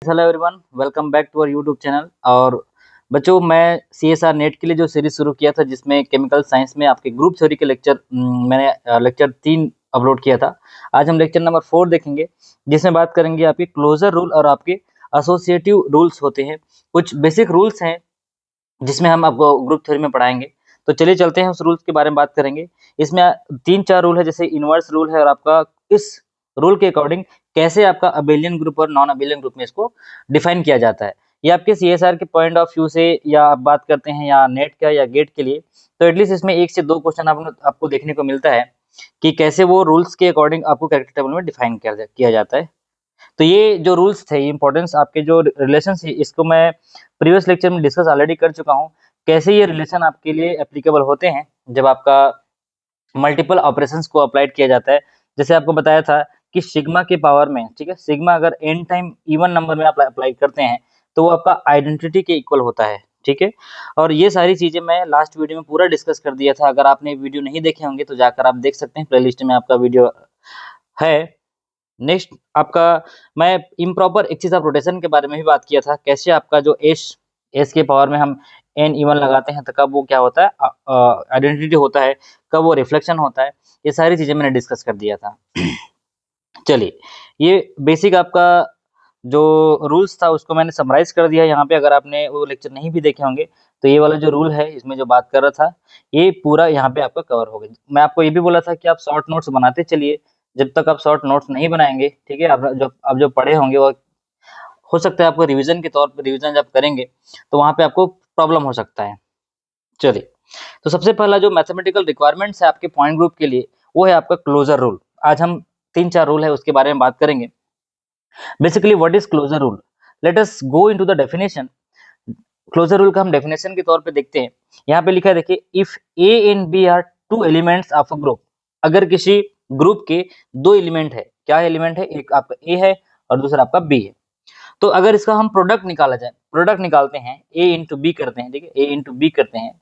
Hello everyone, welcome back to our YouTube channel. और बच्चों, मैं सीएसआर नेट के लिए जो सीरीज शुरू किया था जिसमें केमिकल साइंस में आपके ग्रुप थ्योरी के लेक्चर मैंने लेक्चर 3 अपलोड किया था। आज हम लेक्चर नंबर 4 देखेंगे, जिसमें बात करेंगे आपके क्लोजर रूल और आपके एसोसिएटिव रूल्स होते हैं। कुछ बेसिक रूल्स हैं जिसमें हम आपको ग्रुप थ्योरी में पढ़ाएंगे। तो चलिए चलते हैं, उस रूल्स के बारे में बात करेंगे। इसमें 3-4 रूल है, जैसे इनवर्स रूल है और आपका इस रूल के अकॉर्डिंग कैसे आपका अबेलियन ग्रुप और नॉन अबेलियन ग्रुप में इसको डिफाइन किया जाता है। ये आपके सीएसआर के पॉइंट ऑफ व्यू से या आप बात करते हैं या नेट का या गेट के लिए, तो एटलीस्ट इसमें 1 से 2 क्वेश्चन आपको देखने को मिलता है कि कैसे वो रूल्स के अकॉर्डिंग आपको कैरेक्टर टेबल में डिफाइन किया जाता है। तो ये जो रूल्स थे, इंपॉर्टेंस आपके जो रिलेशन है, इसको मैं प्रीवियस लेक्चर में डिस्कस ऑलरेडी कर चुका हूँ। कैसे ये रिलेशन आपके लिए एप्लीकेबल होते हैं जब आपका मल्टीपल ऑपरेशंस को अप्लाइड किया जाता है। जैसे आपको बताया था कि सिग्मा के पावर में, ठीक है, सिग्मा अगर n टाइम इवन नंबर में आप अप्लाई करते हैं तो वो आपका आइडेंटिटी के इक्वल होता है, ठीक है। और ये सारी चीजें मैं लास्ट वीडियो में पूरा डिस्कस कर दिया था। अगर आपने वीडियो नहीं देखे होंगे तो जाकर आप देख सकते हैं, प्लेलिस्ट में आपका वीडियो है। नेक्स्ट आपका, मैं इम्प्रॉपर एक्सिस ऑफ रोटेशन के बारे में भी बात किया था, कैसे आपका जो एस के पावर में हम एन इवन लगाते हैं तो कब वो क्या होता है, आइडेंटिटी होता है, कब वो रिफ्लेक्शन होता है। ये सारी चीजें मैंने डिस्कस कर दिया था। चलिए, ये बेसिक आपका जो रूल्स था उसको मैंने समराइज कर दिया यहाँ पे। अगर आपने वो लेक्चर नहीं भी देखे होंगे तो ये वाला जो रूल है, इसमें जो बात कर रहा था, ये पूरा यहाँ पे आपका कवर हो गया। मैं आपको ये भी बोला था कि आप शॉर्ट नोट्स बनाते चलिए। जब तक आप शॉर्ट नोट्स नहीं बनाएंगे, ठीक है, आप जो पढ़े होंगे वो हो सकता है आपको रिवीजन के तौर पर, रिवीजन जब करेंगे तो वहाँ पे आपको प्रॉब्लम हो सकता है। चलिए, तो सबसे पहला जो मैथमेटिकल रिक्वायरमेंट्स है आपके पॉइंट ग्रुप के लिए, वो है आपका क्लोजर रूल। आज हम 3-4 रूल है उसके बारे में बात करेंगे। Basically what is closure rule, let us go into the definition. Closure rule का हम डेफिनेशन के तौर पे देखते हैं। यहाँ पे लिखा है, देखिए, if A and B are two elements of a group. अगर किसी ग्रुप के 2 एलिमेंट है, क्या एलिमेंट है, एक आपका ए है और दूसरा आपका बी है। तो अगर इसका हम प्रोडक्ट निकाला जाए, प्रोडक्ट निकालते हैं, ए इंटू बी करते हैं, ठीक है, ए इंटू बी करते हैं,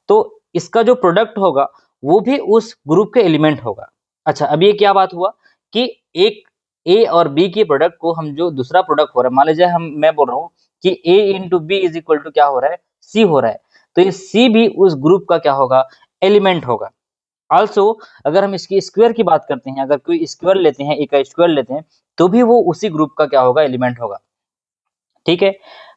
तो इसका जो प्रोडक्ट होगा वो भी उस ग्रुप के एलिमेंट होगा। अच्छा, अब ये क्या बात हुआ कि एक ए और बी के प्रोडक्ट को हम जो दूसरा प्रोडक्ट हो रहा है, मान लीजिए मैं बोल रहा हूँ कि A into B is equal to क्या हो रहा है, सी हो रहा है, तो ये सी भी उस ग्रुप का क्या होगा, एलिमेंट होगा। आल्सो अगर हम इसकी स्क्वायर की बात करते हैं, अगर कोई स्क्वायर लेते हैं, ए का स्क्वायर लेते हैं, तो भी वो उसी ग्रुप का क्या होगा, एलिमेंट होगा, ठीक है।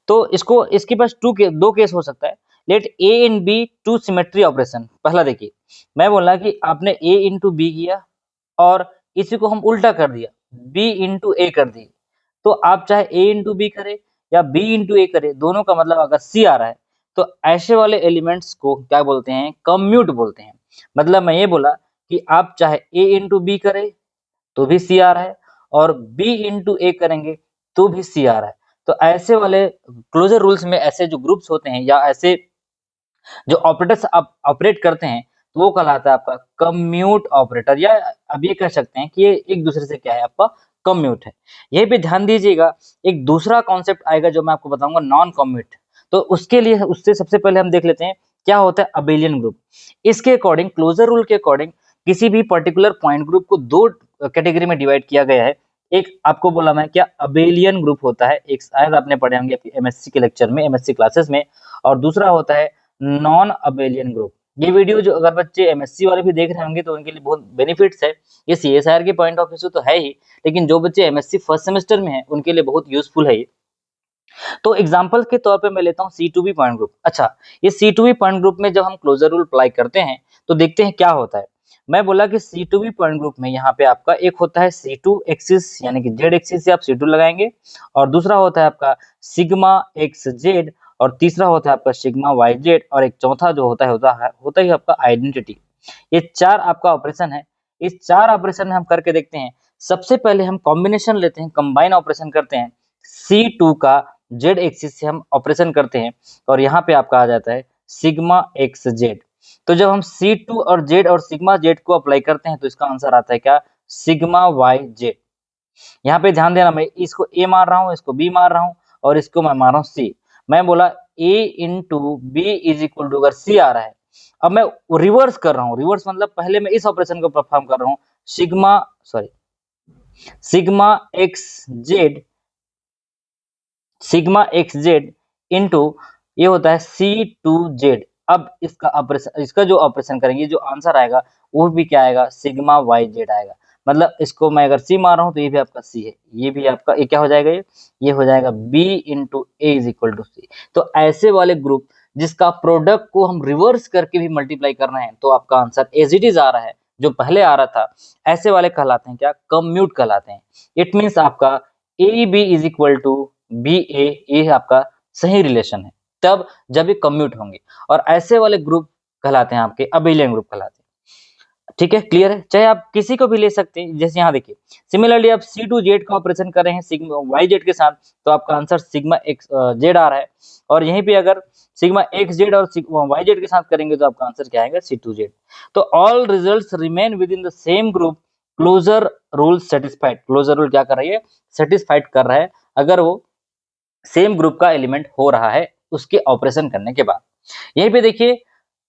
तो इसको, इसके पास दो केस हो सकता है। Late A in B to symmetry operation. पहला देखिए, मैं बोला कि आपने ए इंटू बी किया और इसी को हम उल्टा कर दिया, बी इंटू ए कर दिए। तो आप चाहे ए इंटू बी करें या बी इंटू ए करें, दोनों का मतलब अगर सी आ रहा है तो ऐसे वाले एलिमेंट्स को क्या बोलते हैं, कम्यूट बोलते हैं। मतलब मैं ये बोला कि आप चाहे ए इंटू बी करें तो भी सी आ रहा है और बी इंटू ए करेंगे तो भी सी आ रहा है। तो ऐसे वाले क्लोजर रूल्स में ऐसे जो ग्रुप्स होते हैं या ऐसे जो ऑपरेटर्स आप ऑपरेट करते हैं, तो वो कहलाता है आपका कम्यूट ऑपरेटर, या अब ये कह सकते हैं कि ये एक दूसरे से क्या है, आपका कम्यूट है। यही पे ध्यान दीजिएगा, एक दूसरा कॉन्सेप्ट आएगा जो मैं आपको बताऊंगा, नॉन कम्यूट। तो उसके लिए, उससे सबसे पहले हम देख लेते हैं क्या होता है अबेलियन ग्रुप। इसके अकॉर्डिंग, क्लोजर रूल के अकॉर्डिंग, किसी भी पर्टिकुलर पॉइंट ग्रुप को 2 कैटेगरी में डिवाइड किया गया है। एक आपको बोला मैं क्या, अबेलियन ग्रुप होता है, एक शायद आपने पढ़े होंगे एमएससी के लेक्चर में, एमएससी क्लासेस में, और दूसरा होता है नॉन अबेलियन ग्रुप। ये वीडियो जो अगर बच्चे एमएससी वाले भी देख रहे होंगे तो उनके लिए बहुत बेनिफिट्स है। ये सीएसआर के पॉइंट ऑफ व्यू से तो है ही, लेकिन जो बच्चे एमएससी फर्स्ट सेमेस्टर में है उनके लिए बहुत यूजफुल है ये। तो एग्जांपल के तौर पे मैं लेता हूँ C2B पॉइंट ग्रुप। अच्छा, ये C2B पॉइंट ग्रुप में जब हम क्लोजर रूल अप्लाई करते हैं तो देखते हैं क्या होता है। मैं बोला कि C2B पॉइंट ग्रुप में यहाँ पे आपका एक होता है C2 एक्सिस, यानी कि Z एक्सिस से आप C2 लगाएंगे, और दूसरा होता है आपका सिग्मा एक्स जेड, और तीसरा होता है आपका सिग्मा वाई जेड, और एक चौथा जो होता है आपका आइडेंटिटी। ये 4 आपका ऑपरेशन है। इस 4 ऑपरेशन में हम करके देखते हैं। सबसे पहले हम कॉम्बिनेशन लेते हैं, कंबाइन ऑपरेशन करते हैं, C2 का Z एक्सिस से हम ऑपरेशन करते हैं, और यहाँ पे आपका आ जाता है सिग्मा एक्स जेड। तो जब हम C2 और Z और सिग्मा जेड को अप्लाई करते हैं तो इसका आंसर आता है क्या, सिग्मा वाई जेड। यहाँ पे ध्यान देना, मैं इसको A मार रहा हूँ, इसको B मार रहा हूँ, और इसको मैं मार रहा हूँ C। मैं बोला A into B is equal to, अगर C आ रहा है, अब मैं रिवर्स कर रहा हूँ। रिवर्स मतलब पहले मैं इस ऑपरेशन को परफॉर्म कर रहा हूँ, sigma x Z sigma x Z into ये होता है C2Z। अब इसका ऑपरेशन, इसका जो ऑपरेशन करेंगे, जो आंसर आएगा वो भी क्या आएगा, सिग्मा वाई जेड आएगा। मतलब इसको मैं अगर सी मार रहा हूँ तो ये भी आपका सी है, ये भी आपका, ये क्या हो जाएगा, ये हो जाएगा B into A is equal to C. तो ऐसे वाले ग्रुप जिसका प्रोडक्ट को हम रिवर्स करके भी मल्टीप्लाई कर रहे हैं तो आपका आंसर एज इट इज आ रहा है, जो पहले आ रहा था, ऐसे वाले कहलाते हैं क्या, कम्यूट कहलाते हैं। इट मीन्स आपका A B is equal to B A, ये आपका सही रिलेशन है तब जब ये कम्यूट होंगे, और ऐसे वाले ग्रुप कहलाते हैं आपके अबेलियन ग्रुप कहलाते हैं। ठीक है, क्लियर है। चाहे आप किसी को भी ले सकते हैं, जैसे यहाँ देखिए सिमिलरली आप C2Z का ऑपरेशन कर रहे हैं सिग्मा वाई जेड के साथ तो आपका आंसर सिग्मा एक्स जेड आ रहा है, और यहीं पे अगर सिग्मा एक्स जेड और सिग्मा वाई जेड के साथ करेंगे तो आपका आंसर क्या आएगा, C2Z। तो all results remain within the same group, closure rule satisfied. Closure rule क्या कर रही है, सेटिस्फाइड कर रहा है अगर वो सेम ग्रुप का एलिमेंट हो रहा है उसके ऑपरेशन करने के बाद। यहीं पे देखिए,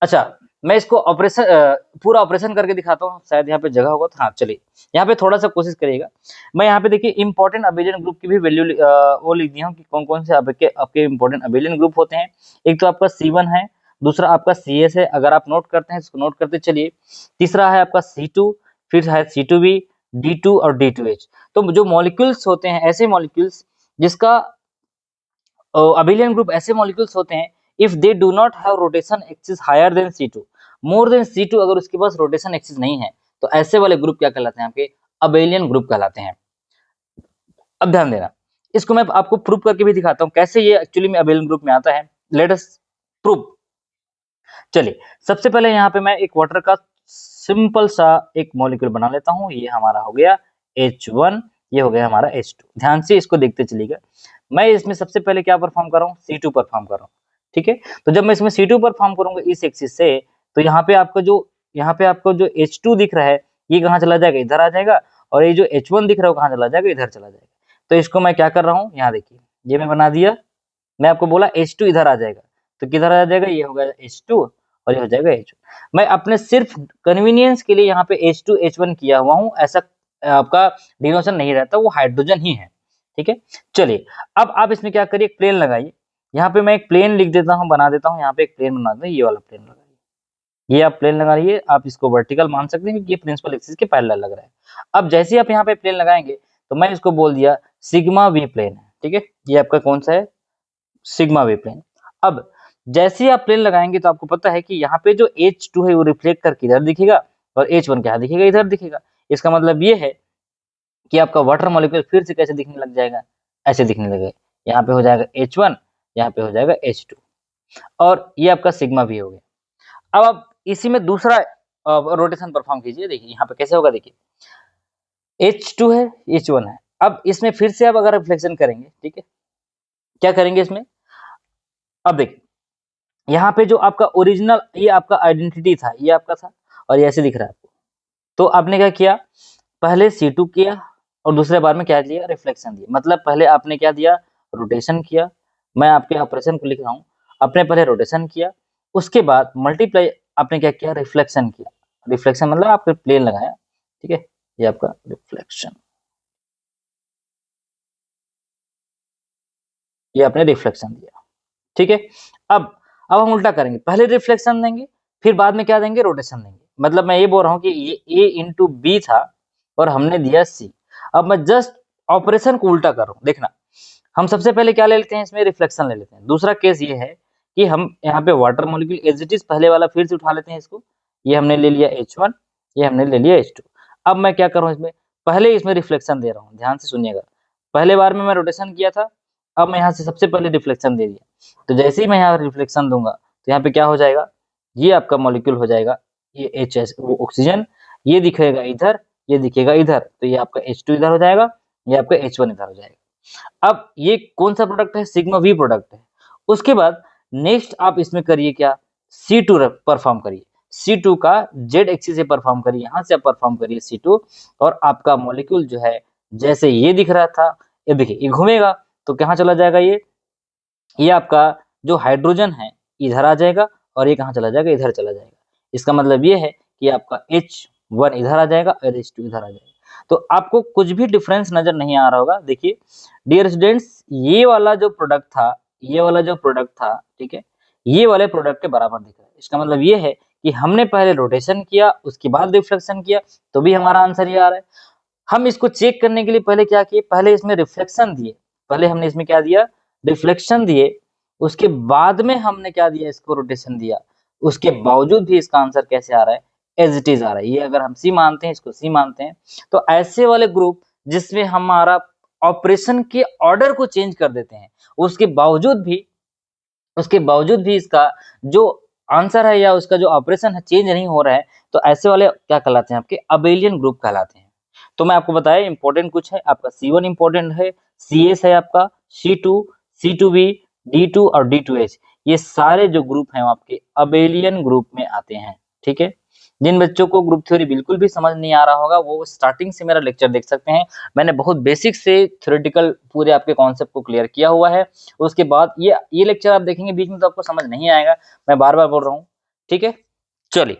अच्छा मैं इसको ऑपरेशन पूरा ऑपरेशन करके दिखाता हूँ, शायद यहाँ पे जगह होगा तो हाँ चलिए यहाँ पे थोड़ा सा कोशिश करिएगा। मैं यहाँ पे देखिए इंपॉर्टेंट अबेलियन ग्रुप की भी वैल्यू वो लिख दिया हूँ कि कौन कौन से आपके इंपॉर्टेंट अबेलियन ग्रुप होते हैं। एक तो आपका C1 है, दूसरा आपका CS है, अगर आप नोट करते हैं इसको नोट करते चलिए। तीसरा है आपका C2, फिर है C2B, D2 और D2H। तो जो मॉलिक्यूल्स होते हैं, ऐसे मॉलिक्यूल्स जिसका अबेलियन ग्रुप, ऐसे मॉलिक्यूल्स होते हैं if they do not have rotation axis higher than C2, more than C2, अगर उसके पास रोटेशन एक्सिस नहीं है तो ऐसे वाले ग्रुप क्या कहलाते हैं, आपके अबेलियन ग्रुप कहलाते हैं। अब ध्यान देना, इसको मैं आपको प्रूव करके भी दिखाता हूँ कैसे ये एक्चुअली में अबेलियन ग्रुप में आता है। Let us prove. चलिए सबसे पहले यहाँ पे मैं एक वाटर का सिंपल सा एक मॉलिक्यूल बना लेता हूँ। ये हमारा हो गया H1, ये हो गया हमारा H2। ध्यान से इसको देखते चलिएगा। मैं इसमें सबसे पहले क्या परफॉर्म कर रहा हूँ, C2 परफॉर्म कर रहा हूँ। ठीक है, तो जब मैं इसमें C2 परफॉर्म करूंगा इस एक्सिस से, तो यहाँ पे आपको जो H2 दिख रहा है ये कहाँ चला जाएगा, इधर आ जाएगा, और ये जो H1 दिख रहा है वो कहाँ चला जाएगा, इधर चला जाएगा। तो इसको मैं क्या कर रहा हूँ, यहाँ देखिए ये मैं बना दिया। मैं आपको बोला H2 इधर आ जाएगा, तो किधर आ जाएगा, ये होगा H2 और ये हो जाएगा H1। मैं अपने सिर्फ कन्वीनियंस के लिए यहाँ पे H2 H1 किया हुआ हूँ, ऐसा आपका डिनोशन नहीं रहता, वो हाइड्रोजन ही है। ठीक है, चलिए अब आप इसमें क्या करिए, प्लेन लगाइए। यहाँ पे मैं एक प्लेन लिख देता हूँ, बना देता हूँ, यहाँ पे एक प्लेन बना देता हूँ, ये वाला प्लेन लगाइए। ये आप प्लेन लगा रही आप इसको वर्टिकल मान सकते हैं क्योंकि ये प्रिंसिपल एक्सिस के पैरेलल लग रहा है। अब जैसे ही आप यहाँ पे प्लेन लगाएंगे तो मैं इसको बोल दिया सिग्मा वी प्लेन है। ठीक है, ये आपका कौन सा है, सिग्मा वे प्लेन। अब जैसे ही आप प्लेन लगाएंगे तो आपको पता है कि यहाँ पे जो H2 है वो रिफ्लेक्ट करके इधर दिखेगा और H1 क्या दिखेगा, इधर दिखेगा। इसका मतलब ये है कि आपका वाटर मॉलिक्यूल फिर से कैसे दिखने लग जाएगा, ऐसे दिखने लगेगा। यहाँ पे हो जाएगा H1, यहाँ पे हो जाएगा H2, और ये आपका सिग्मा भी हो गया। अब आप इसी में दूसरा रोटेशन परफॉर्म कीजिए। देखिए यहाँ पे कैसे होगा, देखिए H2 है, H1 है। अब इसमें फिर से आप अगर रिफ्लेक्शन करेंगे, ठीक है, क्या करेंगे इसमें, अब देखिए यहाँ पे जो आपका ओरिजिनल, ये आपका आइडेंटिटी था, ये आपका था और ये ऐसे दिख रहा है आपको। तो आपने क्या किया, पहले C2 किया और दूसरे बार में क्या दिया, रिफ्लेक्शन दिया। मतलब पहले आपने क्या दिया, रोटेशन किया। मैं आपके ऑपरेशन को लिख रहा हूँ, आपने पहले रोटेशन किया, उसके बाद मल्टीप्लाई आपने क्या किया, रिफ्लेक्शन किया। रिफ्लेक्शन मतलब आपने प्लेन लगाया। ठीक है, ये आपका रिफ्लेक्शन, ये आपने रिफ्लेक्शन दिया। ठीक है, अब हम उल्टा करेंगे, पहले रिफ्लेक्शन देंगे फिर बाद में क्या देंगे, रोटेशन देंगे। मतलब मैं ये बोल रहा हूँ कि ये A इंटू बी था और हमने दिया C। अब मैं जस्ट ऑपरेशन को उल्टा कर रहा हूँ। देखना, हम सबसे पहले क्या ले लेते हैं, इसमें रिफ्लेक्शन ले लेते हैं। दूसरा केस ये है कि हम यहाँ पे water molecule as it is पहले वाला फिर से उठा लेते हैं इसको। ये हमने ले लिया H1, ये हमने ले लिया H2। अब मैं क्या कर रहा हूँ, इसमें पहले इसमें रिफ्लेक्शन दे रहा हूँ। ध्यान से सुनिएगा, पहले बार में मैं रोटेशन किया था, अब मैं यहाँ से सबसे पहले रिफ्लेक्शन दे दिया। तो जैसे ही मैं यहाँ रिफ्लेक्शन दूंगा तो यहाँ पे क्या हो जाएगा, ये आपका मॉलिक्यूल हो जाएगा, ये HS वो ऑक्सीजन, ये दिखेगा इधर, ये दिखेगा इधर, तो ये आपका H2 इधर हो जाएगा, ये आपका H1 इधर हो जाएगा। अब ये कौन सा प्रोडक्ट है, सिग्मा वी प्रोडक्ट है। उसके बाद नेक्स्ट आप इसमें करिए क्या, C2 परफॉर्म करिए। C2 का Z एक्सिस से परफॉर्म करिए, यहाँ से आप परफॉर्म करिए C2, और आपका मॉलिक्यूल जो है जैसे ये दिख रहा था, ये देखिए ये घूमेगा तो कहाँ चला जाएगा, ये आपका जो हाइड्रोजन है इधर आ जाएगा और ये कहाँ चला जाएगा, इधर चला जाएगा। इसका मतलब ये है कि आपका H1 इधर आ जाएगा और H2 इधर आ जाएगा। तो आपको कुछ भी डिफरेंस नजर नहीं आ रहा होगा। देखिए डियर स्टूडेंट्स, ये वाला जो प्रोडक्ट था, ये वाला जो प्रोडक्ट था, ठीक है, ये वाले प्रोडक्ट के बराबर दिख रहा है। इसका मतलब ये है कि हमने पहले रोटेशन किया, उसके बाद रिफ्लेक्शन किया, तो भी हमारा आंसर ये आ रहा है। हम इसको चेक करने के लिए पहले क्या किए, पहले इसमें रिफ्लेक्शन दिए, पहले हमने इसमें क्या दिया, रिफ्लेक्शन दिए, उसके बाद में हमने क्या दिया, इसको रोटेशन दिया, उसके बावजूद भी इसका आंसर कैसे आ रहा है, एज इट इज आ रहा है। ये अगर हम सी मानते हैं, इसको सी मानते हैं, तो ऐसे वाले ग्रुप जिसमें हमारा ऑपरेशन के ऑर्डर को चेंज कर देते हैं, उसके बावजूद भी इसका जो आंसर है या उसका जो ऑपरेशन है चेंज नहीं हो रहा है, तो ऐसे वाले क्या कहलाते हैं, आपके अबेलियन ग्रुप कहलाते हैं। तो मैं आपको बताया इंपॉर्टेंट कुछ है, आपका C1 इंपॉर्टेंट है, CS है आपका, C2, C2B, D2 और D2H, ये सारे जो ग्रुप हैं वो आपके अबेलियन ग्रुप में आते हैं। ठीक है, जिन बच्चों को ग्रुप थ्योरी बिल्कुल भी समझ नहीं आ रहा होगा वो स्टार्टिंग से मेरा लेक्चर देख सकते हैं। मैंने बहुत बेसिक से थ्योरेटिकल पूरे आपके कॉन्सेप्ट को क्लियर किया हुआ है। उसके बाद ये लेक्चर आप देखेंगे बीच में तो आपको समझ नहीं आएगा, मैं बार बार बोल रहा हूँ। ठीक है, चलिए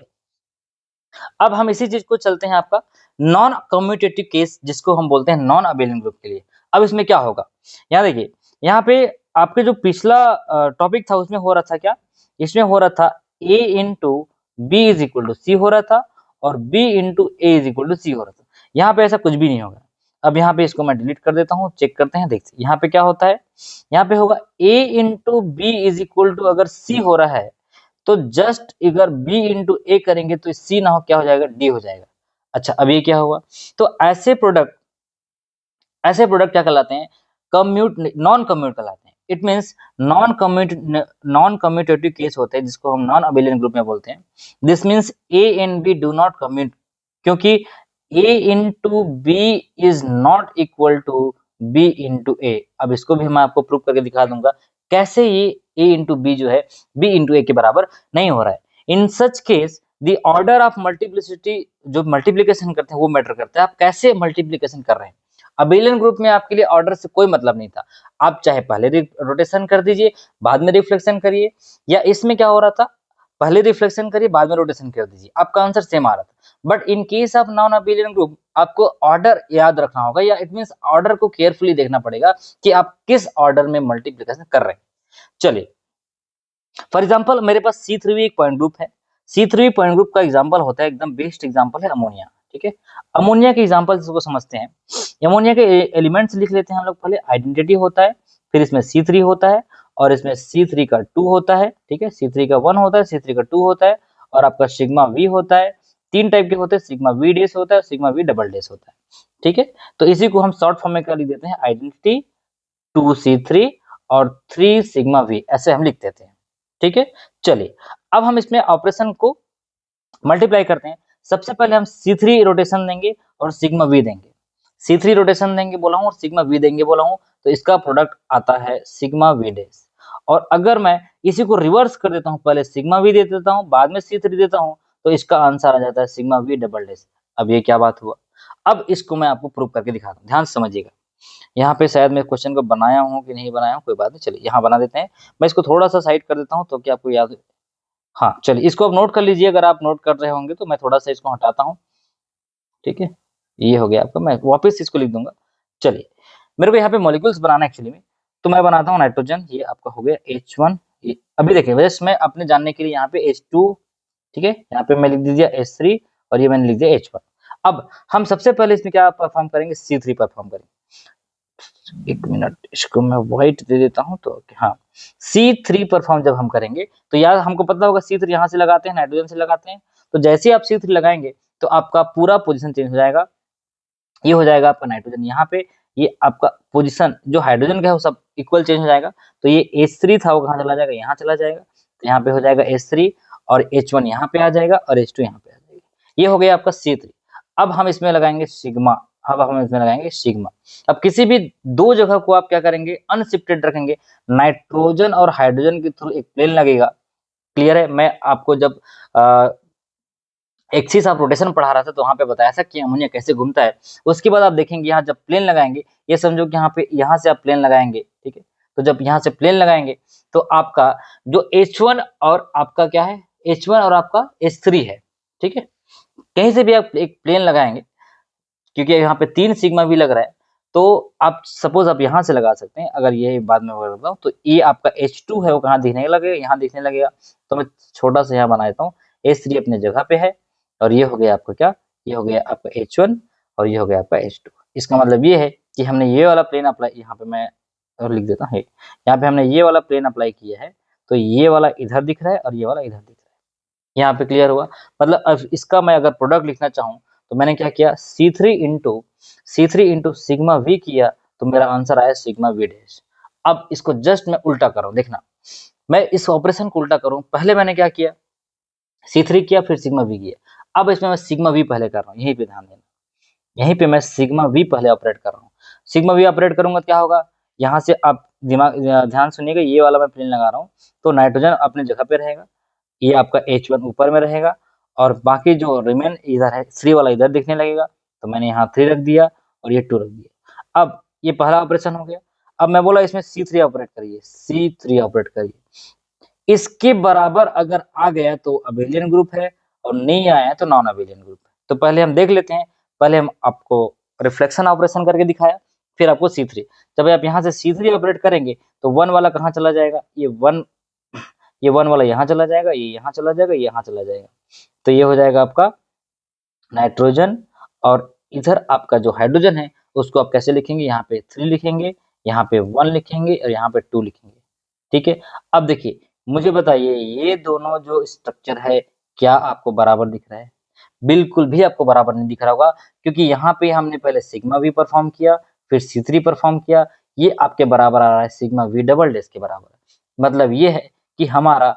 अब हम इसी चीज को चलते हैं आपका नॉन कम्यूटेटिव केस, जिसको हम बोलते हैं नॉन अबेलियन ग्रुप के लिए। अब इसमें क्या होगा, यहाँ देखिए, यहाँ पे आपके जो पिछला टॉपिक था उसमें हो रहा था क्या, इसमें हो रहा था A into B is equal to C हो रहा था, और B into A is equal to C हो रहा था। यहाँ पे ऐसा कुछ भी नहीं होगा। अब यहाँ पे इसको मैं डिलीट कर देता हूँ, चेक करते हैं, देखते यहाँ पे क्या होता है, यहाँ पे होगा A into B is equal to, अगर C हो रहा है तो जस्ट अगर B इंटू ए करेंगे तो C ना हो क्या हो जाएगा, D हो जाएगा। अच्छा अब ये क्या हुआ, तो ऐसे प्रोडक्ट क्या कहलाते हैं, कम्यूट नॉन कम्यूट कहलाते हैं। It means non commutative case होते हैं जिसको हम नॉन अबेलियन ग्रुप में बोलते हैं। This means A and B do not commute, क्योंकि A into B is not equal to B into A. अब इसको भी मैं आपको प्रूव करके दिखा दूंगा कैसे ये A इंटू बी जो है B इंटू ए के बराबर नहीं हो रहा है। In such case the order of multiplicity, जो मल्टीप्लीकेशन करते हैं वो मैटर करता है, आप कैसे मल्टीप्लीकेशन कर रहे हैं। अबेलियन ग्रुप में आपके लिए ऑर्डर से कोई मतलब नहीं था, आप चाहे पहले रोटेशन कर दीजिए बाद में रिफ्लेक्शन करिए, या इसमें क्या हो रहा था, पहले रिफ्लेक्शन करिए बाद में रोटेशन कर दीजिए, आपका आंसर सेम आ रहा था। But in case of non abelian group आपको ऑर्डर याद रखना होगा, या इट मींस ऑर्डर को केयरफुली देखना पड़ेगा कि आप किस ऑर्डर में मल्टीप्लीकेशन कर रहे हैं। चलिए फॉर एग्जाम्पल मेरे पास C3 भी एक पॉइंट ग्रुप है। C3 पॉइंट ग्रुप का एग्जाम्पल होता है, एकदम बेस्ट एग्जाम्पल है अमोनिया। ठीक है, अमोनिया के एग्जाम्पल को समझते हैं। अमोनिया के एलिमेंट्स लिख लेते हैं हम लोग पहले। आइडेंटिटी होता है, फिर इसमें C3 होता है, और इसमें C3 का 2 होता है। ठीक है, C3 का 1 होता है, C3 का 2 होता है, और आपका सिग्मा V होता है। तीन टाइप के होते हैं, सिग्मा V डेस होता है, सिग्मा V डबल डेस होता है। ठीक है, तो इसी को हम शॉर्ट फॉर्म में क्या लिख देते हैं, आइडेंटिटी 2C3 और 3 सिग्मा V, ऐसे हम लिख देते हैं। ठीक है, चलिए अब हम इसमें ऑपरेशन को मल्टीप्लाई करते हैं। सबसे पहले हम C3 रोटेशन देंगे और सिग्मा V देंगे। C3 रोटेशन देंगे बोला हूं और सिग्मा V देंगे बोला हूं, तो इसका प्रोडक्ट आता है सिग्मा V डेस। और अगर मैं इसी को रिवर्स कर देता हूं, पहले सिग्मा V दे देता हूं बाद में C3 देता हूं, तो इसका आंसर आ जाता है सिग्मा V डबल डेस। अब ये क्या बात हुआ, अब इसको मैं आपको प्रूव करके दिखाता हूं, ध्यान से समझिएगा। यहाँ पे शायद मैं क्वेश्चन को बनाया हूँ कि नहीं बनाया हूँ, कोई बात नहीं, चलिए यहाँ बना देते हैं। मैं इसको थोड़ा सा साइड कर देता हूँ तो कि आपको याद, हाँ चलिए इसको आप नोट कर लीजिए, अगर आप नोट कर रहे होंगे तो मैं थोड़ा सा इसको हटाता हूँ। ठीक है, ये हो गया आपका, मैं वापस इसको लिख दूंगा। चलिए मेरे को यहाँ पे मॉलिक्यूल्स बनाना है एक्चुअली में, तो मैं बनाता हूँ नाइट्रोजन, ये आपका हो गया H1। अभी देखिए वैसे मैं अपने जानने के लिए यहाँ पे H2, ठीक है, यहाँ पे मैं लिख दीजिए H3, और ये मैंने लिख दिया H1। अब हम सबसे पहले इसमें क्या परफॉर्म करेंगे, C3 परफॉर्म करेंगे। एक मिनट, इसको मैं व्हाइट दे देता हूं, तो हाँ C3 परफॉर्म जब हम करेंगे तो यार हमको पता होगा C3 यहाँ से लगाते हैं, नाइट्रोजन से लगाते हैं, तो जैसे ही आप C3 लगाएंगे तो आपका पूरा पोजीशन चेंज हो जाएगा। ये हो जाएगा आपका नाइट्रोजन यहाँ पे, ये आपका पोजीशन जो हाइड्रोजन का है वो सब इक्वल चेंज हो जाएगा। तो ये H3 था वो कहाँ चला जाएगा, यहाँ चला जाएगा, तो यहाँ पे हो जाएगा H3, और H1 यहाँ पे आ जाएगा, और H2 यहाँ पे आ जाएगा। ये हो गया आपका C3। अब हम इसमें लगाएंगे सिग्मा, अब किसी भी दो जगह को आप क्या करेंगे, अनशिफ्टेड रखेंगे, नाइट्रोजन और हाइड्रोजन के थ्रू एक प्लेन लगेगा। क्लियर है, मैं आपको जब एक्सिस ऑफ रोटेशन पढ़ा रहा था तो वहां पे बताया था कि अमोनिया कैसे घूमता है। उसके बाद आप देखेंगे यहाँ जब प्लेन लगाएंगे, ये समझो कि यहाँ पे यहाँ से आप प्लेन लगाएंगे, ठीक है, तो जब यहाँ से प्लेन लगाएंगे तो आपका जो H1 और आपका क्या है, H1 और आपका H3 है, ठीक है, कहीं से भी आप एक प्लेन लगाएंगे क्योंकि यहाँ पे 3 सिग्मा भी लग रहा है, तो आप सपोज आप यहाँ से लगा सकते हैं, अगर ये बाद में करता हूँ तो ये आपका H2 है वो कहाँ दिखने लगेगा, यहाँ दिखने लगेगा। तो मैं छोटा सा यहाँ बना देता हूँ, H3 अपने जगह पे है, और ये हो गया आपका क्या, ये हो गया आपका H1 और ये हो गया आपका H2। इसका मतलब ये है कि हमने ये वाला प्लेन अप्लाई, यहाँ पे मैं और लिख देता हूँ, यहाँ पे हमने ये वाला प्लेन अप्लाई किया है, तो ये वाला इधर दिख रहा है और ये वाला इधर दिख रहा है। यहाँ पे क्लियर हुआ। मतलब अब इसका मैं अगर प्रोडक्ट लिखना चाहूँ तो मैंने क्या किया, C3 इंटू सिग्मा V किया, तो मेरा आंसर आया सिग्मा V डैश। अब इसको जस्ट मैं उल्टा कर रहा हूँ, देखना मैं इस ऑपरेशन को उल्टा करूँ, पहले मैंने क्या किया, C3 किया फिर सिग्मा V किया, अब इसमें मैं सिग्मा V पहले कर रहा हूँ, यहीं पे ध्यान देना, यहीं पे मैं सिग्मा V पहले ऑपरेट कर रहा हूँ। सिग्मा V ऑपरेट करूंगा तो क्या होगा, यहाँ से आप दिमाग ध्यान सुनिएगा, ये वाला मैं प्लेन लगा रहा हूँ, तो नाइट्रोजन अपने जगह पे रहेगा, ये आपका H1 ऊपर में रहेगा, और बाकी जो रिमेन इधर है 3 वाला इधर दिखने लगेगा, तो मैंने यहाँ 3 रख दिया और ये 2 रख दिया। अब ये पहला ऑपरेशन हो गया। अब मैं बोला इसमें C3 ऑपरेट करिए, C3 ऑपरेट करिए, इसके बराबर अगर आ गया तो अबेलियन ग्रुप है, और नहीं आया तो नॉन अबेलियन ग्रुप है। तो पहले हम देख लेते हैं, पहले हम आपको रिफ्लेक्शन ऑपरेशन करके दिखाया, फिर आपको C3। जब आप यहाँ से C3 ऑपरेट करेंगे तो 1 वाला कहाँ चला जाएगा, ये 1 वाला यहाँ चला जाएगा, ये यहाँ चला जाएगा, ये यहाँ चला जाएगा, तो ये हो जाएगा आपका नाइट्रोजन, और इधर आपका जो हाइड्रोजन है उसको आप कैसे लिखेंगे, यहाँ पे 3 लिखेंगे, यहाँ पे 1 लिखेंगे और यहाँ पे 2 लिखेंगे। ठीक है, अब देखिए मुझे बताइए ये दोनों जो स्ट्रक्चर है क्या आपको बराबर दिख रहा है? बिल्कुल भी आपको बराबर नहीं दिख रहा होगा, क्योंकि यहाँ पे हमने पहले सिग्मा V परफॉर्म किया, फिर C3 परफॉर्म किया, ये आपके बराबर आ रहा है सिग्मा V डबल डैश के बराबर। मतलब ये है कि हमारा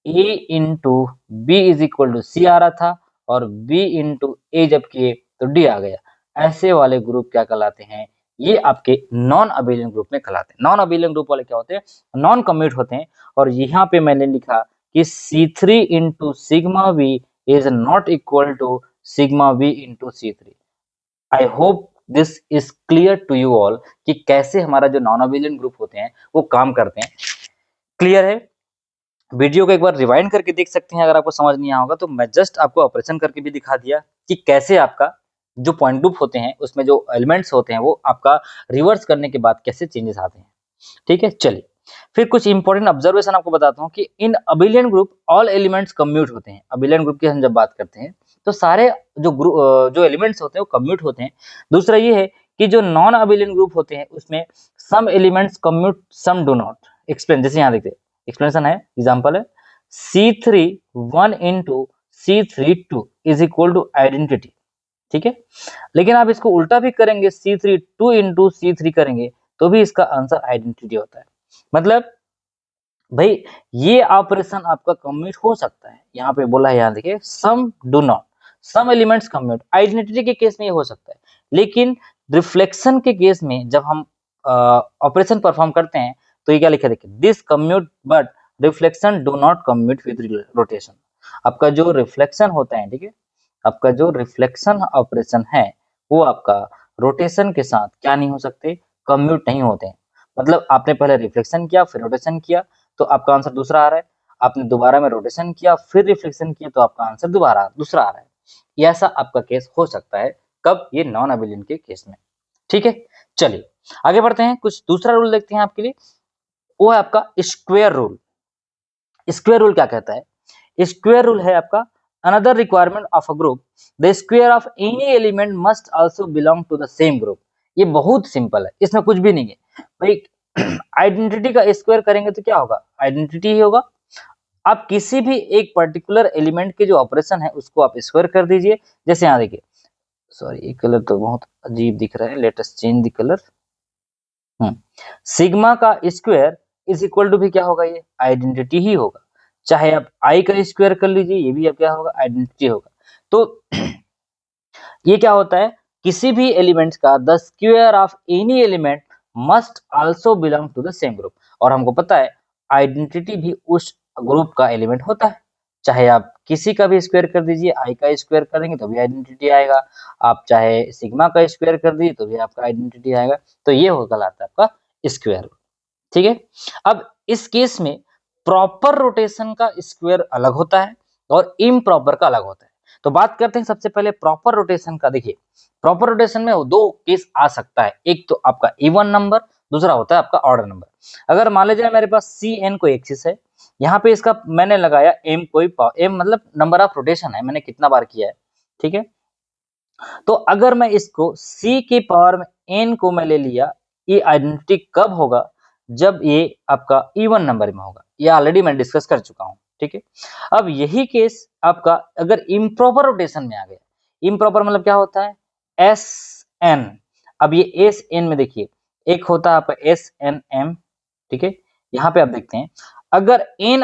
A into B is equal to C आ रहा था, और B इंटू ए जब किए तो D आ गया। ऐसे वाले ग्रुप क्या कहलाते हैं, ये आपके नॉन अबेलियन ग्रुप में कहलाते हैं। नॉन अबेलियन ग्रुप वाले क्या होते हैं, नॉन कम्यूट होते हैं। और यहाँ पे मैंने लिखा कि C3 into sigma V is not equal to sigma v into C3। I hope this is clear to you all कि कैसे हमारा जो नॉन अबेलियन ग्रुप होते हैं वो काम करते हैं। क्लियर है? वीडियो को एक बार रिवाइंड करके देख सकते हैं, अगर आपको समझ नहीं आया होगा तो मैं जस्ट आपको ऑपरेशन करके भी दिखा दिया कि कैसे आपका जो पॉइंट ग्रुप होते हैं उसमें जो एलिमेंट्स होते हैं वो आपका रिवर्स करने के बाद कैसे चेंजेस आते हैं। ठीक है, चलिए फिर कुछ इंपॉर्टेंट ऑब्जर्वेशन आपको बताता हूँ कि in abelian group all elements commute होते हैं। अबिलियन ग्रुप की हम जब बात करते हैं तो सारे जो ग्रुप जो एलिमेंट्स होते हैं वो कम्यूट होते हैं। दूसरा ये है कि जो नॉन अबिलियन ग्रुप होते हैं उसमें some elements commute some do not. Explain, जैसे यहाँ देखते एक्सप्लेनेशन है, एग्जाम्पल है C3 1 into C3 2 is equal to identity. ठीक है, लेकिन आप इसको उल्टा भी करेंगे, C3 2 इंटू C3 करेंगे तो भी इसका आंसर आइडेंटिटी होता है। मतलब भाई ये ऑपरेशन आपका कम्यूट हो सकता है, यहाँ पे बोला है, यहाँ देखिए some do not, some elements commute. Identity के केस में ये हो सकता है, लेकिन रिफ्लेक्शन के केस में जब हम ऑपरेशन परफॉर्म करते हैं तो ये क्या लिखा है, देखिए this commute but reflection do not commute with rotation. आपका जो रिफ्लेक्शन होता है, ठीक है, आपका जो रिफ्लेक्शन ऑपरेशन है वो आपका रोटेशन के साथ क्या नहीं हो सकते, कम्यूट नहीं होते हैं। मतलब आपने पहले रिफ्लेक्शन किया फिर रोटेशन किया तो आपका आंसर दूसरा आ रहा है, आपने दोबारा में रोटेशन किया फिर रिफ्लेक्शन किया तो आपका आंसर दोबारा दूसरा आ रहा है। ये ऐसा आपका केस हो सकता है, कब, ये नॉन अबिलियन के केस में। ठीक है, चलिए आगे बढ़ते हैं, कुछ दूसरा रूल देखते हैं आपके लिए, वो है आपका स्क्वायर रूल। स्क्वायर रूल क्या कहता है, स्क्वायर रूल है आपका another requirement of a group the square of any element must also belong to the same group. ये बहुत सिंपल है, इसमें कुछ भी नहीं है भाई। आइडेंटिटी का स्क्वायर करेंगे तो क्या होगा, आइडेंटिटी ही होगा। आप किसी भी एक पर्टिकुलर एलिमेंट के जो ऑपरेशन है उसको आप स्क्वायर कर दीजिए। जैसे यहाँ देखिए, सॉरी ये कलर तो बहुत अजीब दिख रहा है, let us change the colour. Sigma का स्क्वायर इज इक्वल टू भी क्या होगा, ये आइडेंटिटी ही होगा। चाहे आप आई का स्क्वायर कर लीजिए, ये भी अब क्या होगा, आइडेंटिटी होगा। तो ये क्या होता है, किसी भी एलिमेंट्स का the square of any element must also belong to the same group. और हमको पता है आइडेंटिटी भी उस ग्रुप का एलिमेंट होता है। चाहे आप किसी का भी स्क्वायर कर दीजिए, आई का स्क्वायर करेंगे तो भी आइडेंटिटी आएगा, आप चाहे सिग्मा का स्क्वायर कर दीजिए तो भी आपका आइडेंटिटी आएगा। तो ये हो कहलाता है आपका स्क्वायर। ठीक है, अब इस केस में प्रॉपर रोटेशन का स्क्वायर अलग होता है और इम्प्रॉपर का अलग होता है। तो बात करते हैं सबसे पहले प्रॉपर रोटेशन का। देखिए प्रॉपर रोटेशन में दो केस आ सकता है, एक तो आपका इवन नंबर, दूसरा होता है आपका ऑर्डर नंबर। अगर मान लीजिए मेरे पास सी एन कोई एक्सिस है, यहाँ पे इसका मैंने लगाया एम कोई एम मतलब नंबर ऑफ रोटेशन है, मैंने कितना बार किया है, ठीक है। तो अगर मैं इसको c की पावर में n को मैं ले लिया, ये आइडेंटिटी कब होगा, जब ये आपका इवन नंबर में होगा। ये ऑलरेडी मैं डिस्कस कर चुका हूं, ठीक है। अब यही केस आपका अगर इम्प्रॉपर रोटेशन में आ गया, इम्प्रॉपर मतलब क्या होता है, एस एन। अब ये एस एन में देखिए, एक होता है आपका एस एन एम, ठीक है। यहाँ पे आप देखते हैं अगर एन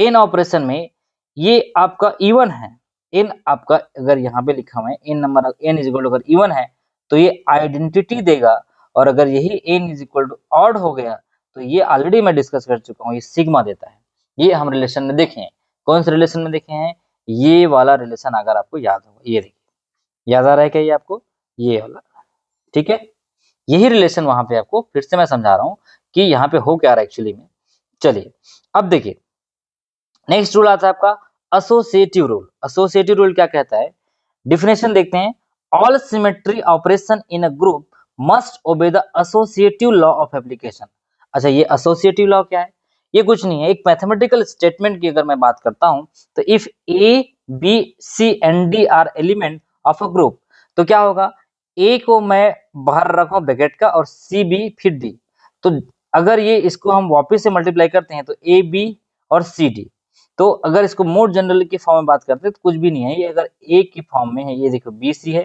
ऑपरेशन में ये आपका इवन है, एन आपका अगर यहाँ पे लिखा हुआ है n number n is equal to अगर इवन है तो ये आइडेंटिटी देगा, और अगर यही n is equal to odd हो गया तो ये ऑलरेडी मैं डिस्कस कर चुका हूँ, ये सिग्मा देता है। ये हम रिलेशन में देखे हैं, कौन से रिलेशन में देखे हैं, ये वाला रिलेशन अगर आपको याद होगा, ये देखिए याद आ रहा है क्या ये आपको, ये वाला, ठीक है। यही रिलेशन वहां पे आपको फिर से मैं समझा रहा हूँ कि यहाँ पे हो क्या रहा है एक्चुअली में। चलिए अब देखिए नेक्स्ट रूल आता है आपका एसोसिएटिव रूल। एसोसिएटिव रूल क्या कहता है, डिफिनेशन देखते हैं, all symmetry operation in a group must obey the associative law of application. अच्छा ये एसोसिएटिव लॉ क्या है, ये कुछ नहीं है, एक मैथमेटिकल स्टेटमेंट की अगर मैं बात करता हूं तो if A B C and D are element of a group, तो क्या होगा, ए को मैं बाहर रखा ब्रैकेट का और सी बी फिर डी, तो अगर ये इसको हम वापस से मल्टीप्लाई करते हैं तो ए बी और सी डी, तो अगर इसको मोड जनरल की फॉर्म में बात करते हैं तो कुछ भी नहीं है, ये अगर ए की फॉर्म में है, ये देखो बी सी है,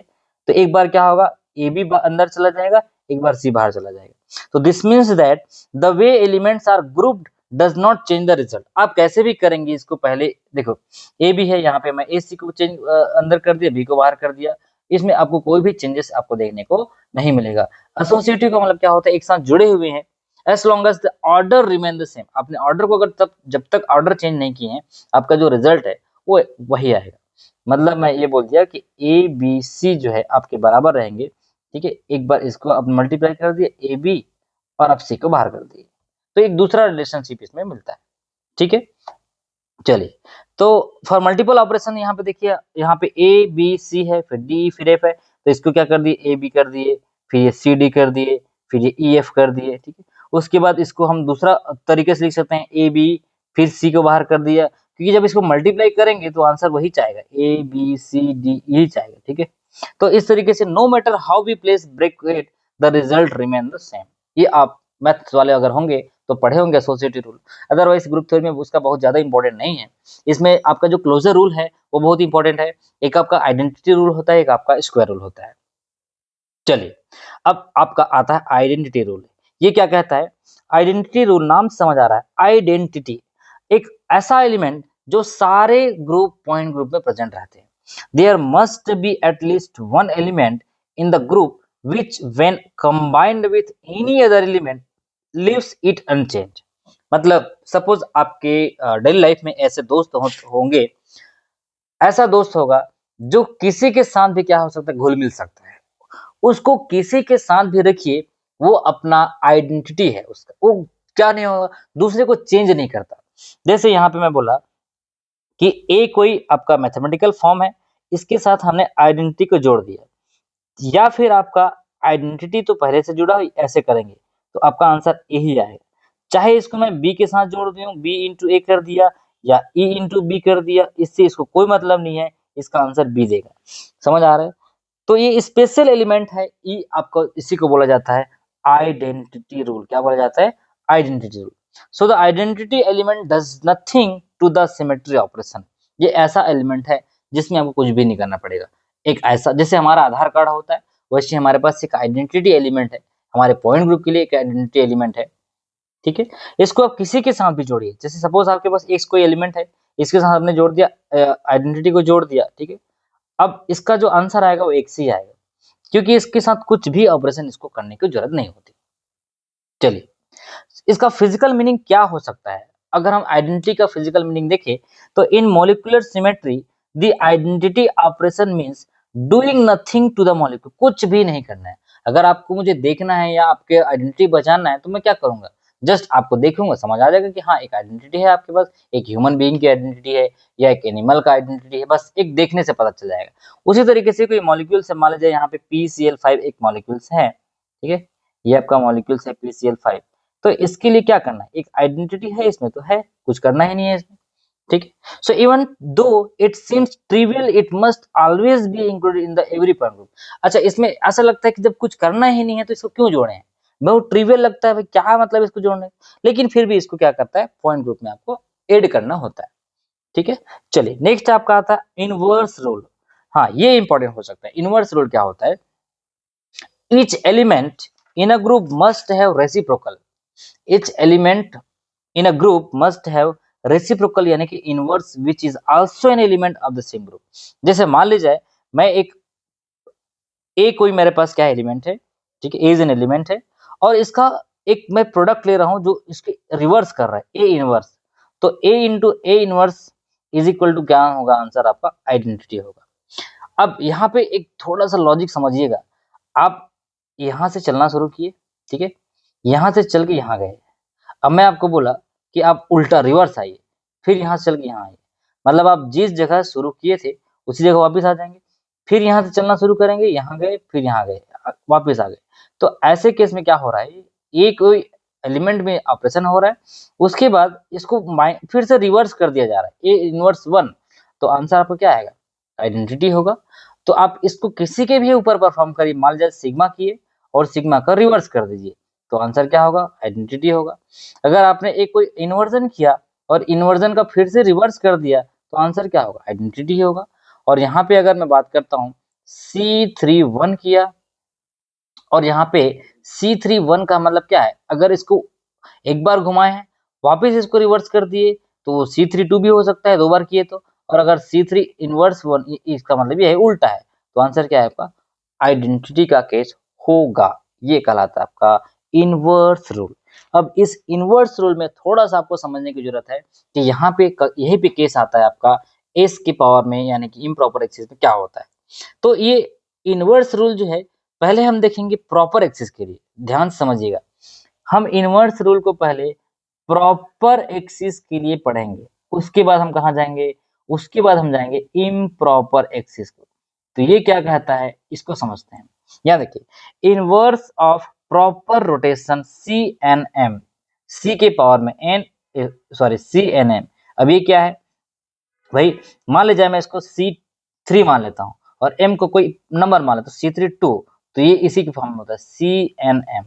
तो एक बार क्या होगा ए बी अंदर चला जाएगा, एक बार सी बाहर चला जाएगा। तो this means that the way elements are grouped does not change the result. आप कैसे भी करेंगे इसको, पहले देखो ए बी है, यहाँ पे मैं ए सी को चेंज अंदर कर दिया, बी को बाहर कर दिया, इसमें आपको कोई भी चेंजेस आपको देखने को नहीं मिलेगा। एसोसिएटिव का मतलब क्या होता है, एक साथ जुड़े हुए हैं, as long as the order remain the same. आपने ऑर्डर को अगर तब जब तक ऑर्डर चेंज नहीं किए हैं, आपका जो रिजल्ट है वो वही आएगा। मतलब मैं ये बोल दिया कि ए बी सी जो है आपके बराबर रहेंगे, ठीक है। एक बार इसको आप मल्टीप्लाई कर दिए ए बी और आप सी को बाहर कर दिए, तो एक दूसरा रिलेशनशिप इसमें मिलता है, ठीक है। चलिए तो फॉर मल्टीपल ऑपरेशन यहाँ पे देखिए, यहाँ पे ए बी सी है, फिर डी फिर एफ है, तो इसको क्या कर दिए ए बी कर दिए, फिर ये सी डी कर दिए, फिर ये ई एफ कर दिए, ठीक है। उसके बाद इसको हम दूसरा तरीके से लिख सकते हैं ए बी फिर सी को बाहर कर दिया, क्योंकि जब इसको मल्टीप्लाई करेंगे तो आंसर वही चाहेगा, ए बी सी डी यही चाहेगा, ठीक है। तो इस तरीके से no matter how we place bracket the result remain the same. ये आप मैथ्स वाले अगर होंगे तो पढ़े होंगे associative rule, otherwise group theory में उसका बहुत ज्यादा इंपॉर्टेंट नहीं है। इसमें आपका जो क्लोजर रूल है वो बहुत इंपॉर्टेंट है, एक आपका आइडेंटिटी रूल होता है, एक आपका स्क्वायर रूल होता है। चलिए अब आपका आता है आइडेंटिटी रूल। ये क्या कहता है, आइडेंटिटी रूल नाम समझ आ रहा है, आइडेंटिटी एक ऐसा एलिमेंट जो सारे ग्रुप पॉइंट ग्रुप में प्रेजेंट रहते हैं। There must be at least one element in the group which when combined with any other element leaves it unchanged। मतलब सपोज आपके डेली लाइफ में ऐसे दोस्त होंगे, ऐसा दोस्त होगा जो किसी के साथ भी क्या हो सकता है, घुल मिल सकता है, उसको किसी के साथ भी रखिए, वो अपना आइडेंटिटी है उसका, वो क्या नहीं होगा, दूसरे को चेंज नहीं करता। जैसे यहाँ पे मैं बोला कि ए कोई आपका मैथमेटिकल फॉर्म है, इसके साथ हमने आइडेंटिटी को जोड़ दिया, या फिर आपका आइडेंटिटी तो पहले से जुड़ा हुई, ऐसे करेंगे तो आपका आंसर यही आएगा। चाहे इसको मैं बी के साथ जोड़ दूं, बी इंटू ए कर दिया या ई इंटू बी कर दिया, इससे इसको कोई मतलब नहीं है, इसका आंसर बी देगा। समझ आ रहा है, तो ये स्पेशल एलिमेंट है, ई आपको इसी को बोला जाता है आइडेंटिटी रूल। क्या बोला जाता है, identity rule. So the identity element does nothing to the symmetry operation. ये ऐसा एलिमेंट है जिसमें आपको कुछ भी नहीं करना पड़ेगा। एक ऐसा जैसे हमारा आधार कार्ड होता है, वैसे हमारे पास एक आइडेंटिटी एलिमेंट है, हमारे पॉइंट ग्रुप के लिए एक आइडेंटिटी एलिमेंट है, ठीक है। इसको आप किसी के साथ भी जोड़िए, जैसे सपोज आपके पास एक कोई एलिमेंट है, इसके साथ आपने जोड़ दिया, आइडेंटिटी को जोड़ दिया, ठीक है। अब इसका जो आंसर आएगा वो एक से ही आएगा, क्योंकि इसके साथ कुछ भी ऑपरेशन इसको करने की जरूरत नहीं होती। चलिए इसका फिजिकल मीनिंग क्या हो सकता है, अगर हम आइडेंटिटी का फिजिकल मीनिंग देखें तो in molecular symmetry the identity operation means doing nothing to the molecule. कुछ भी नहीं करना है, अगर आपको मुझे देखना है या आपके आइडेंटिटी बचाना है तो मैं क्या करूंगा, जस्ट आपको देखूंगा समझ आ जाएगा कि हाँ एक आइडेंटिटी है आपके पास, एक ह्यूमन बीइंग की आइडेंटिटी है या एक एनिमल का आइडेंटिटी है, बस एक देखने से पता चल जाएगा। उसी तरीके से कोई मॉलिक्यूल से मान लीजिए यहाँ पे PCl5 एक मॉलिक्यूल्स है, ठीक है, ये आपका मॉलिक्यूल्स है PCl5। तो इसके लिए क्या करना है, एक आइडेंटिटी है इसमें तो है, कुछ करना ही नहीं है इसमें, ठीक है। So even though it seems trivial it must always be included in the every point group. अच्छा, इसमें ऐसा लगता है कि जब कुछ करना ही नहीं है तो इसको क्यों जोड़े हैं, बहुत ट्रिवियल लगता है, भाई क्या मतलब इसको जोड़ने, लेकिन फिर भी इसको क्या करता है पॉइंट ग्रुप में आपको ऐड करना होता है, ठीक है। चलिए नेक्स्ट आपका आता है इनवर्स रूल। हाँ ये इंपॉर्टेंट हो सकता है। इनवर्स रूल क्या होता है, each element in a group must have reciprocal, each element in a group must have reciprocal यानी कि inverse which is also an element of the same group. जैसे मान लीजिए मैं एक ए कोई मेरे पास क्या एलिमेंट है, ठीक है, ए इज एन एलिमेंट है और इसका एक मैं प्रोडक्ट ले रहा हूं जो इसके रिवर्स कर रहा है, ए इनवर्स। तो A into A inverse is equal to क्या होगा, आंसर आपका आइडेंटिटी होगा। अब यहाँ पे एक थोड़ा सा लॉजिक समझिएगा, आप यहाँ से चलना शुरू किए, ठीक है, यहाँ से चल के यहाँ गए, अब मैं आपको बोला कि आप उल्टा रिवर्स आइए, फिर यहाँ से चल के यहाँ आइए, मतलब आप जिस जगह शुरू किए थे उसी जगह वापस आ जाएंगे, फिर यहाँ से चलना शुरू करेंगे, यहाँ गए फिर यहाँ गए, वापस आ गए। तो ऐसे केस में क्या हो रहा है, ये कोई एलिमेंट में ऑपरेशन हो रहा है, उसके बाद इसको फिर से रिवर्स कर दिया जा रहा है, ए इनवर्स 1, तो आंसर आपका क्या आएगा, आइडेंटिटी होगा। तो आप इसको किसी के भी ऊपर परफॉर्म करिए, मान लीजिए सिग्मा किए और सिग्मा का रिवर्स कर दीजिए, तो आंसर क्या होगा, आइडेंटिटी होगा। अगर आपने एक कोई इन्वर्जन किया और इन्वर्जन का फिर से रिवर्स कर दिया तो आंसर क्या होगा, आइडेंटिटी होगा। और यहाँ पे अगर मैं बात करता हूँ C31 किया और यहाँ पे C31 का मतलब क्या है, अगर इसको एक बार घुमाए हैं वापिस इसको रिवर्स कर दिए तो वो C32 भी हो सकता है, दो बार किए तो। और अगर C3 इनवर्स 1 इसका मतलब ये है उल्टा है, तो आंसर क्या है आपका, आइडेंटिटी का केस होगा। ये कहलाता है आपका इनवर्स रूल। अब इस इनवर्स रूल में थोड़ा सा आपको समझने की जरूरत है कि यहाँ पे यही पे केस आता है आपका s की पावर में, यानी कि इम्प्रॉपर एक्सिस में क्या होता है। तो ये इनवर्स रूल जो है पहले हम देखेंगे प्रॉपर एक्सिस के लिए, ध्यान से समझिएगा। हम इनवर्स रूल को पहले प्रॉपर एक्सिस के लिए पढ़ेंगे, उसके बाद हम कहाँ जाएंगे, उसके बाद हम जाएंगे इम्प्रॉपर एक्सिस को। तो ये क्या कहता है इसको समझते हैं। यहाँ देखिए inverse of proper rotation CNM, C के पावर में n, सॉरी CNM। अब ये क्या है भाई, मान ले जाए मैं इसको C3 मान लेता हूँ और m को कोई नंबर मान लेता हूँ C32, तो ये इसी की फॉर्म में होता है CNM।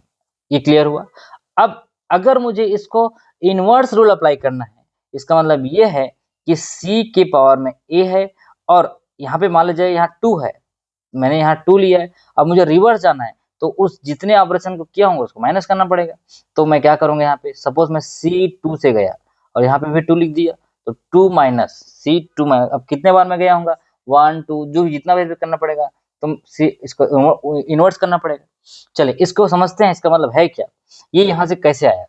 ये क्लियर हुआ। अब अगर मुझे इसको इनवर्स रूल अप्लाई करना है, इसका मतलब ये है कि C के पावर में A है और यहाँ पे मान लीजिए यहाँ 2 है, मैंने यहाँ 2 लिया है, अब मुझे रिवर्स जाना है तो उस जितने ऑपरेशन को किया होगा उसको माइनस करना पड़ेगा। तो मैं क्या करूंगा, यहाँ पे सपोज मैं C2 से गया और यहाँ पे भी 2 लिख दिया, तो 2 माइनस C2 माइनस, अब कितने बार मैं गया हूँ 1 2 जो जितना भी करना पड़ेगा, तो इसको इन्वर्स करना पड़ेगा। चलिए इसको समझते हैं, इसका मतलब है क्या, ये यहाँ से कैसे आया।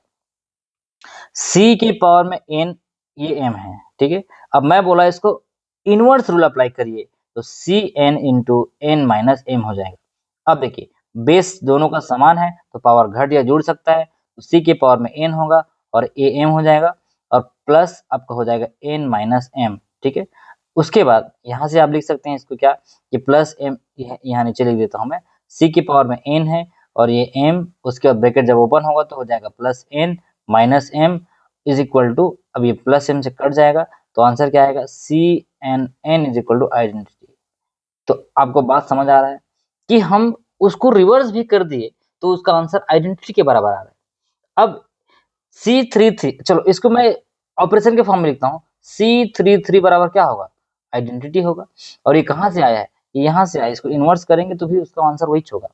C की पावर में n, ये m है, ठीक है। अब मैं बोला इसको इनवर्स रूल अप्लाई करिए, तो Cn into n minus m हो जाएगा। अब देखिए बेस दोनों का समान है तो पावर घट या जुड़ सकता है, तो C के पावर में n होगा और am हो जाएगा और प्लस आपका हो जाएगा n माइनस m, ठीक है। उसके बाद यहाँ से आप लिख सकते हैं इसको क्या, ये प्लस m, यहाँ नीचे लिख देता हूँ मैं, C की पावर में n है और ये m, उसके बाद ब्रैकेट जब ओपन होगा तो हो जाएगा plus n minus m is equal to, अब ये प्लस m से कट जाएगा तो आंसर क्या आएगा, CNN is equal to identity. तो आपको बात समझ आ रहा है कि हम उसको रिवर्स भी कर दिए तो उसका आंसर आइडेंटिटी के बराबर आ रहा है। अब C33, चलो इसको मैं ऑपरेशन के फॉर्म में लिखता हूँ, C33 बराबर क्या होगा, आइडेंटिटी होगा। और ये कहाँ से आया है, ये यहाँ से आया, इसको इन्वर्स करेंगे तो भी उसका आंसर वही होगा।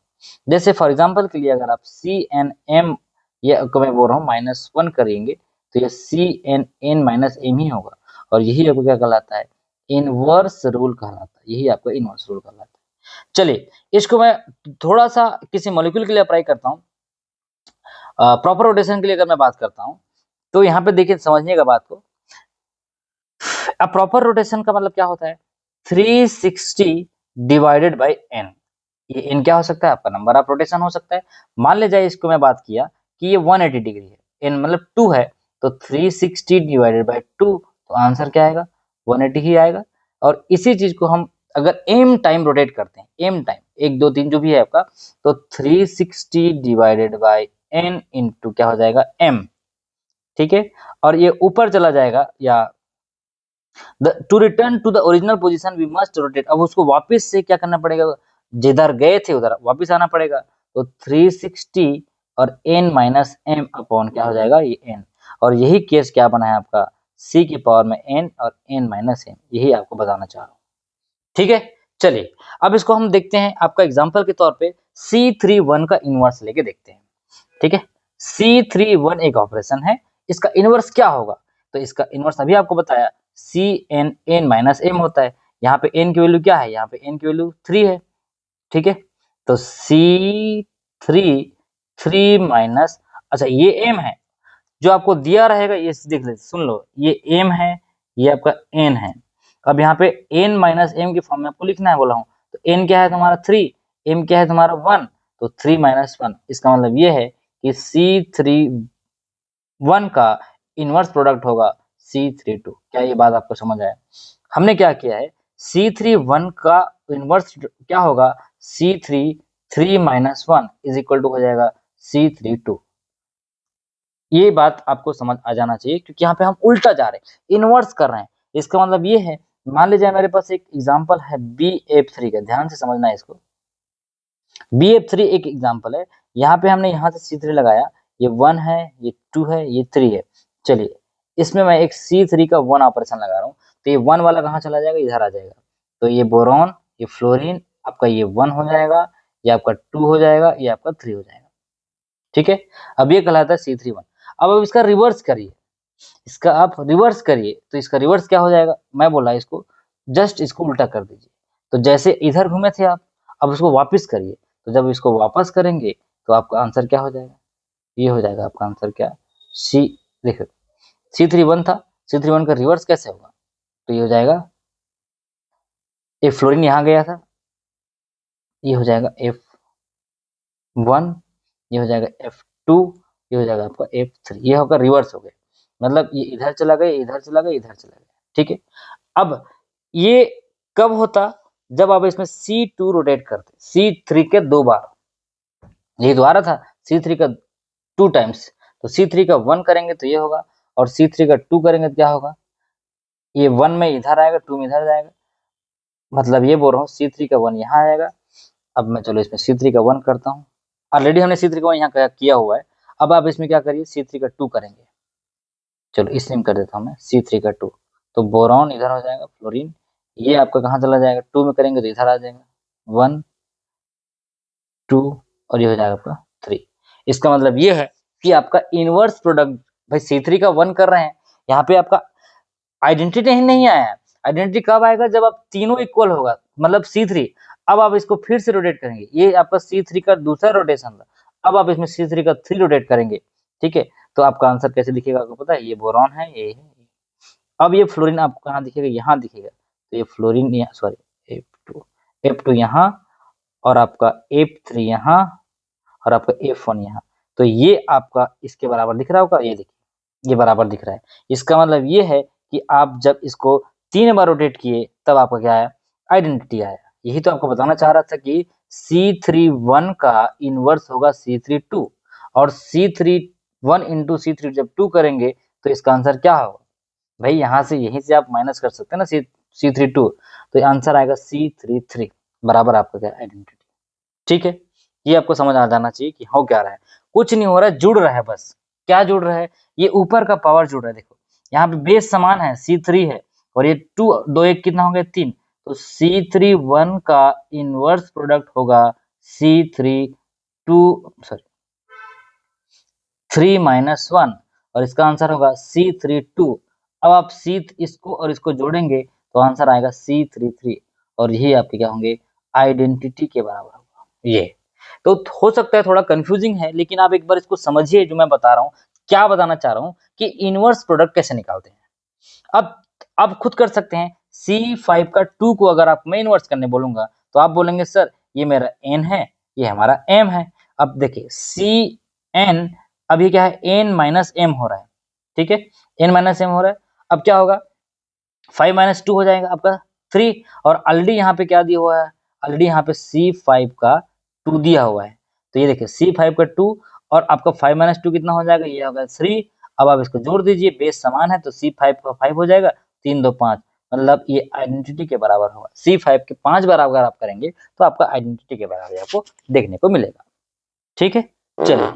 जैसे फॉर एग्जाम्पल के लिए अगर आप CNM, ये को मैं बोल रहा हूँ -1 करेंगे तो ये CNN माइनस m ही होगा और यही आपको क्या कहलाता है, इनवर्स रूल कहलाता है, यही आपका इनवर्स रूल कहलाता है। चलिए इसको मैं थोड़ा सा किसी मॉलिक्यूल के लिए अप्लाई करता हूँ। प्रॉपर रोटेशन के लिए अगर मैं बात करता हूँ तो यहाँ पे देखिए समझिएगा बात को। अब प्रॉपर रोटेशन का मतलब क्या होता है, 360 डिवाइडेड बाय n। ये n क्या हो सकता है, आपका नंबर ऑफ रोटेशन हो सकता है। मान ले जाए इसको मैं बात किया कि ये 180 डिग्री है, n मतलब 2 है, तो 360 डिवाइडेड बाय 2, तो आंसर क्या आएगा? 180 ही आएगा। और इसी चीज को हम अगर m टाइम रोटेट करते हैं, m टाइम 1 2 3 जो भी है आपका, तो 360 डिवाइडेड बाय n इंटू क्या हो जाएगा? m, ठीक है। और ये ऊपर चला जाएगा, या to return to the original position we must rotate, अब उसको वापस से क्या करना पड़ेगा? जिधर गए थे उधर वापस आना पड़ेगा। तो 360 और n माइनस m अपॉन क्या हो जाएगा? ये n। और यही केस क्या बना है आपका? c की पावर में n और n माइनस m, यही आपको बताना चाह रहा हूँ, ठीक है। चलिए अब इसको हम देखते हैं आपका एग्जाम्पल के तौर पे C31 का इनवर्स लेके देखते हैं, ठीक है। C31 एक ऑपरेशन है, इसका इनवर्स क्या होगा? तो इसका इनवर्स अभी आपको बताया, Cn n माइनस m होता है। यहाँ पे n की वैल्यू क्या है? यहाँ पे n की वैल्यू 3 है, ठीक है। तो C3 माइनस, अच्छा ये m है जो आपको दिया रहेगा, ये देख ले, सुन लो, ये m है, ये आपका n है। अब यहाँ पे n माइनस m की फॉर्म में आपको लिखना है बोला हूँ, तो n क्या है तुम्हारा 3, m क्या है तुम्हारा 1, तो 3 माइनस 1, इसका मतलब ये है कि C31 का इनवर्स प्रोडक्ट होगा C32। क्या ये बात आपको समझ आया? हमने क्या किया है, C31 का इनवर्स क्या होगा? C3 minus 1 is equal to हो जाएगा C32। ये बात आपको समझ आ जाना चाहिए, क्योंकि यहाँ पे हम उल्टा जा रहे हैं, इनवर्स कर रहे हैं। इसका मतलब ये है, मान लीजिए मेरे पास एक एग्जांपल है BF3 का, ध्यान से समझना है इसको। BF3 एक एग्जांपल है, यहाँ पे हमने यहाँ से C3 लगाया, ये 1 है, ये 2 है, ये 3 है। चलिए इसमें मैं एक C3 का 1 ऑपरेशन लगा रहा हूँ, तो ये 1 वाला कहाँ चला जाएगा? इधर आ जाएगा। तो ये बोरॉन, ये फ्लोरीन, आपका ये 1 हो जाएगा, ये आपका 2 हो जाएगा, ये आपका 3 हो जाएगा, ठीक है। अब ये कहलाता है C31। अब इसका रिवर्स करिए, इसका आप रिवर्स करिए, तो इसका रिवर्स क्या हो जाएगा? मैं बोला इसको जस्ट इसको उल्टा कर दीजिए। तो जैसे इधर घूमे थे आप, अब उसको वापस करिए, तो जब इसको वापस करेंगे तो आपका आंसर क्या हो जाएगा? ये हो जाएगा आपका आंसर क्या? सी, देखो C31 था, C31 का रिवर्स कैसे होगा? तो ये हो जाएगा, एक फ्लोरीन यहाँ गया था, ये हो जाएगा F1, ये हो जाएगा F2, ये हो जाएगा आपका F3, ये होगा रिवर्स हो गया, मतलब ये इधर चला गया, इधर चला गया, इधर चला गया, ठीक है। अब ये कब होता? जब आप इसमें C2 रोटेट करते, C3 के 2 बार, ये तो आ रहा था C3 का 2 टाइम्स, तो C3 का 1 करेंगे तो ये होगा, और C3 का 2 करेंगे तो क्या होगा? ये 1 में इधर आएगा, 2 में इधर जाएगा, मतलब ये बोल रहा हूँ C3 का 1 यहाँ आएगा। अब मैं चलो इसमें C3 का 1 करता हूँ, ऑलरेडी हमने C3 का 1 यहाँ किया हुआ है। अब आप इसमें क्या करिए, C3 का 2 करेंगे, चलो इसलिए में कर देता हूँ मैं C3 का 2, तो बोरॉन इधर हो जाएगा, फ्लोरीन ये आपका कहाँ चला जाएगा? 2 में करेंगे तो इधर आ जाएगा, 1 2, और ये हो जाएगा आपका 3। इसका मतलब ये है कि आपका इनवर्स प्रोडक्ट, भाई C3 का 1 कर रहे हैं, यहाँ पे आपका आइडेंटिटी नहीं आया है। आइडेंटिटी कब आएगा? जब आप तीनों इक्वल होगा, मतलब C3। अब आप इसको फिर से रोटेट करेंगे, ये आपका C3 का दूसरा रोटेशन था, अब आप इसमें C3 का 3 रोटेट करेंगे, ठीक है। तो आपका आंसर कैसे दिखेगा आपको पता है? ये बोरॉन है, ये है। अब ये फ्लोरीन आपको कहाँ दिखेगा? यहाँ दिखेगा, तो ये फ्लोरीन यहाँ, सॉरी F2 यहाँ, और आपका F3 यहाँ, और आपका F1 यहाँ। तो ये आपका इसके बराबर दिख रहा होगा, ये देखिए ये बराबर दिख रहा है। इसका मतलब ये है कि आप जब इसको 3 बार रोटेट किए तब आपका क्या आया? आइडेंटिटी आया। यही तो आपको बताना चाह रहा था कि C31 का इनवर्स होगा C32, और C31 इंटू C3 जब 2 करेंगे तो इसका आंसर क्या होगा? भाई यहाँ से यहीं से आप माइनस कर सकते हैं ना, C32, तो आंसर आएगा C33 बराबर आपका क्या? आइडेंटिटी, ठीक है। ये आपको समझ आ जाना चाहिए कि हो क्या रहा है, कुछ नहीं हो रहा है, जुड़ रहा है बस। क्या जुड़ रहा है? ये ऊपर का पावर जुड़ रहा है, देखो यहाँ पे बेस समान है, C3 है, और ये 2 2 1 कितना हो गया? 3, तो C31 का इनवर्स प्रोडक्ट होगा C32, सॉरी 3 माइनस 1, और इसका आंसर होगा C32। अब आप इसको और इसको जोड़ेंगे तो आंसर आएगा C33, और यही आपके क्या होंगे? आइडेंटिटी के बराबर होगा। ये तो हो सकता है थोड़ा कंफ्यूजिंग है, लेकिन आप एक बार इसको समझिए, जो मैं बता रहा हूँ, क्या बताना चाह रहा हूँ कि इनवर्स प्रोडक्ट कैसे निकालते हैं। अब आप खुद कर सकते हैं, C5 का 2 को अगर आप मैं इनवर्स करने बोलूंगा तो आप बोलेंगे सर ये मेरा n है, ये हमारा m है। अब देखिए CN अब ये क्या है, n माइनस एम हो रहा है, ठीक है, n माइनस एम हो रहा है। अब क्या होगा, 5 माइनस 2 हो जाएगा आपका 3, और ऑलरेडी यहाँ पे क्या दिया हुआ है, ऑलरेडी यहाँ पे C5 का 2 दिया हुआ है। तो ये देखिए C5 का 2 और आपका 5 माइनस 2 कितना हो जाएगा, ये होगा 3। अब आप इसको जोड़ दीजिए, बेस समान है तो C5 का 5 हो जाएगा, 3 2 5, मतलब ये आइडेंटिटी के बराबर होगा। C5 के 5 बार अगर आप करेंगे तो आपका आइडेंटिटी के बराबर आपको देखने को मिलेगा, ठीक है। चलिए